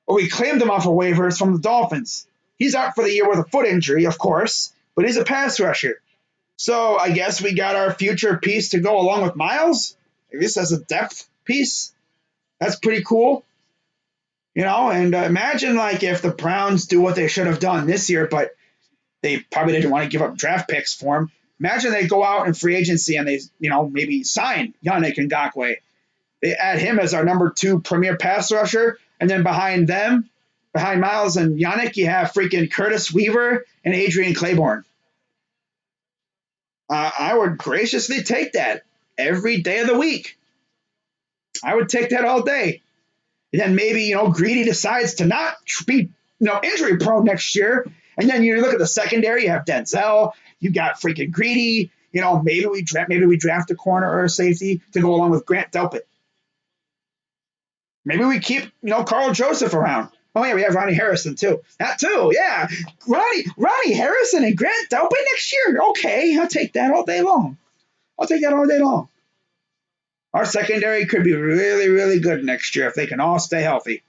or we claimed him off of waivers from the Dolphins. He's out for the year with a foot injury, of course, but he's a pass rusher. So I guess we got our future piece to go along with Miles, at least as a depth piece. That's pretty cool. And imagine if the Browns do what they should have done this year, but they probably didn't want to give up draft picks for him. Imagine they go out in free agency and they, maybe sign Yannick Ngakoue. They add him as our number 2 premier pass rusher, and then behind Miles and Yannick, you have freaking Curtis Weaver and Adrian Claiborne. I would graciously take that every day of the week. I would take that all day. And then maybe, Greedy decides to not be, injury prone next year. And then you look at the secondary, you have Denzel, you got freaking Greedy, maybe we draft a corner or a safety to go along with Grant Delpit. Maybe we keep, Carl Joseph around. Oh, yeah, we have Ronnie Harrison, too. That, too, yeah. Ronnie Harrison and Grant Delpit next year? Okay, I'll take that all day long. Our secondary could be really, really good next year if they can all stay healthy.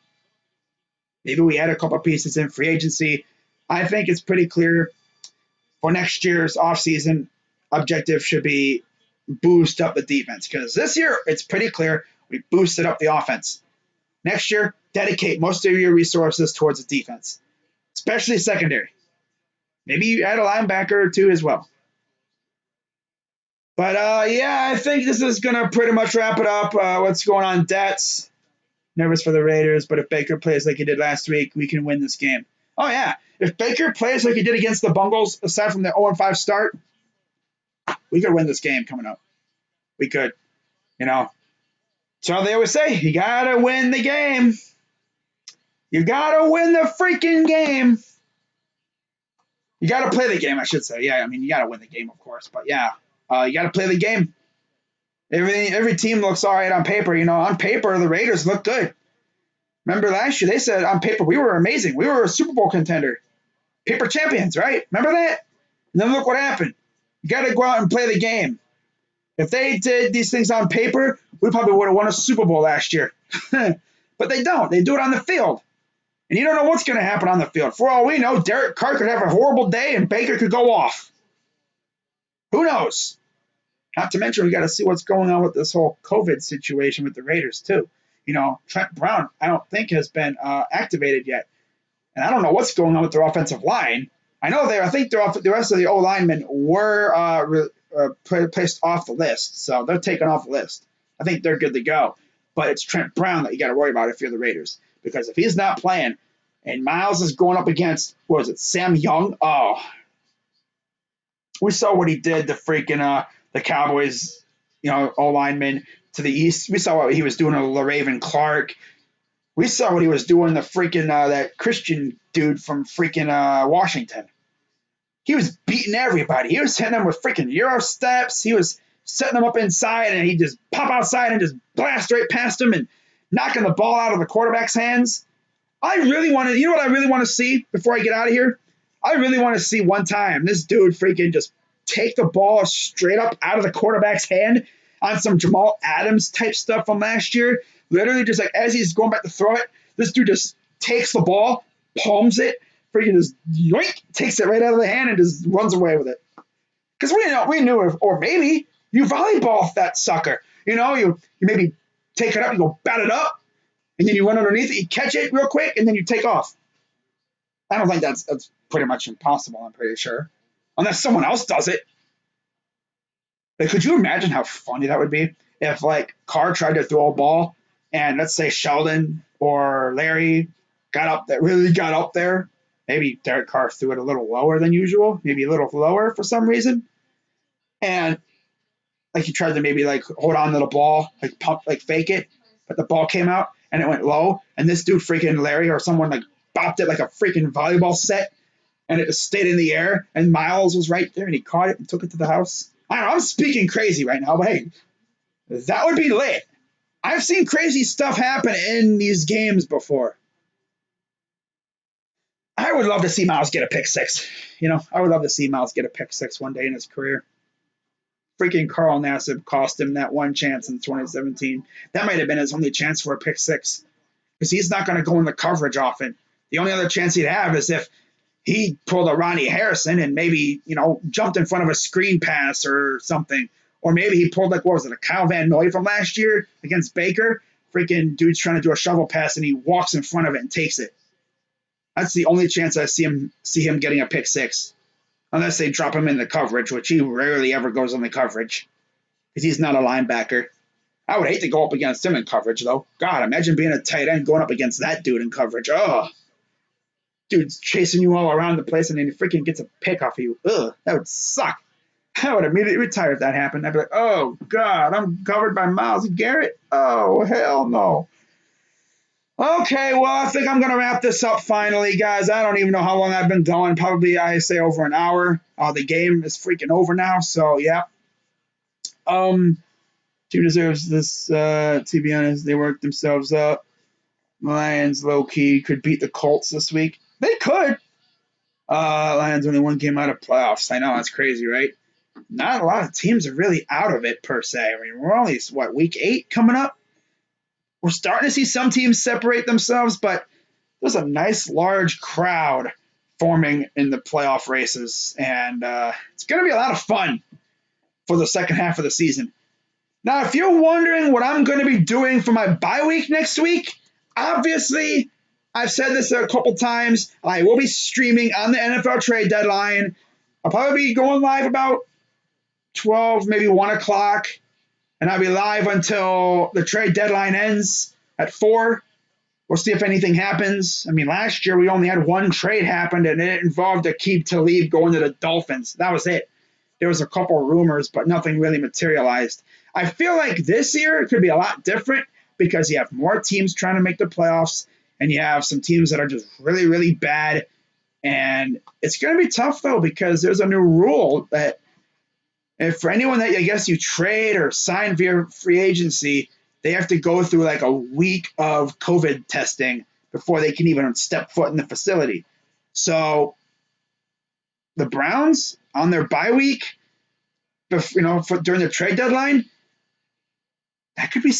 Maybe we add a couple pieces in free agency. I think it's pretty clear for next year's offseason objective should be boost up the defense. Because this year, it's pretty clear we boosted up the offense. Next year, dedicate most of your resources towards the defense, especially secondary. Maybe you add a linebacker or 2 as well. But, yeah, I think this is going to pretty much wrap it up. What's going on, Dets? Nervous for the Raiders, but if Baker plays like he did last week, we can win this game. Oh, yeah. If Baker plays like he did against the Bungles, aside from the 0-5 start, we could win this game coming up. We could, So they always say, you got to win the game. You got to win the freaking game. You got to play the game, I should say. Yeah, I mean, you got to win the game, of course. But, yeah, you got to play the game. Every team looks all right on paper. On paper, the Raiders look good. Remember last year, they said on paper, we were amazing. We were a Super Bowl contender. Paper champions, right? Remember that? And then look what happened. You got to go out and play the game. If they did these things on paper, we probably would have won a Super Bowl last year. But they don't. They do it on the field. And you don't know what's going to happen on the field. For all we know, Derek Carr could have a horrible day and Baker could go off. Who knows? Not to mention, we got to see what's going on with this whole COVID situation with the Raiders, too. Trent Brown, I don't think has been activated yet. And I don't know what's going on with their offensive line. I think the rest of the O linemen were placed off the list, so they're taken off the list. I think they're good to go. But it's Trent Brown that you got to worry about if you're the Raiders. Because if he's not playing and Miles is going up against, Sam Young? Oh. We saw what he did to freaking the Cowboys, O-lineman to the east. We saw what he was doing to LaRaven Clark. We saw what he was doing to freaking that Christian dude from freaking Washington. He was beating everybody. He was hitting them with freaking Euro steps. He was setting them up inside, and he just pop outside and just blast right past him and knocking the ball out of the quarterback's hands. I really want to, what I really want to see before I get out of here? I really want to see one time this dude freaking just take the ball straight up out of the quarterback's hand on some Jamal Adams type stuff from last year. Literally just like as he's going back to throw it, this dude just takes the ball, palms it, freaking just yoink, takes it right out of the hand and just runs away with it. Because we knew, or maybe you volleyball that sucker. You maybe take it up, you go bat it up, and then you run underneath it, you catch it real quick, and then you take off. I don't think that's pretty much impossible, I'm pretty sure. Unless someone else does it. But could you imagine how funny that would be if, Carr tried to throw a ball and let's say Sheldon or Larry really got up there. Maybe Derek Carr threw it a little lower than usual, maybe a little lower for some reason. And, he tried to maybe, hold on to the ball, pump, fake it, but the ball came out and it went low. And this dude, freaking Larry or someone, bopped it like a freaking volleyball set. And it just stayed in the air, and Miles was right there, and he caught it and took it to the house. I don't know, I'm speaking crazy right now, but hey, that would be lit. I've seen crazy stuff happen in these games before. I would love to see Miles get a pick six. I would love to see Miles get a pick six one day in his career. Freaking Carl Nassib cost him that one chance in 2017. That might have been his only chance for a pick six, because he's not going to go in the coverage often. The only other chance he'd have is if he pulled a Ronnie Harrison and maybe, jumped in front of a screen pass or something. Or maybe he pulled, a Kyle Van Noy from last year against Baker. Freaking dude's trying to do a shovel pass and he walks in front of it and takes it. That's the only chance I see him getting a pick six. Unless they drop him in the coverage, which he rarely ever goes on the coverage. Because he's not a linebacker. I would hate to go up against him in coverage, though. God, imagine being a tight end going up against that dude in coverage. Oh. Dude's chasing you all around the place and then he freaking gets a pick off of you. Ugh, that would suck. I would immediately retire if that happened. I'd be like, oh, God, I'm covered by Myles Garrett. Oh, hell no. Okay, well, I think I'm going to wrap this up finally, guys. I don't even know how long I've been going. Probably, I say, over an hour. The game is freaking over now, so, yeah. Team deserves this, to be honest. They worked themselves up. Lions, low-key, could beat the Colts this week. They could. Lions only one game out of playoffs. I know, that's crazy, right? Not a lot of teams are really out of it, per se. I mean, we're only, week 8 coming up? We're starting to see some teams separate themselves, but there's a nice, large crowd forming in the playoff races, and it's going to be a lot of fun for the second half of the season. Now, if you're wondering what I'm going to be doing for my bye week next week, obviously, I've said this a couple times. I will be streaming on the NFL trade deadline. I'll probably be going live about 12, maybe 1 o'clock. And I'll be live until the trade deadline ends at 4. We'll see if anything happens. I mean, last year we only had one trade happen, and it involved Aqib Talib going to the Dolphins. That was it. There was a couple of rumors, but nothing really materialized. I feel like this year it could be a lot different because you have more teams trying to make the playoffs, and you have some teams that are just really, really bad. And it's going to be tough, though, because there's a new rule that And for anyone that I guess you trade or sign via free agency, they have to go through like a week of COVID testing before they can even step foot in the facility. So the Browns on their bye week, during the trade deadline, that could be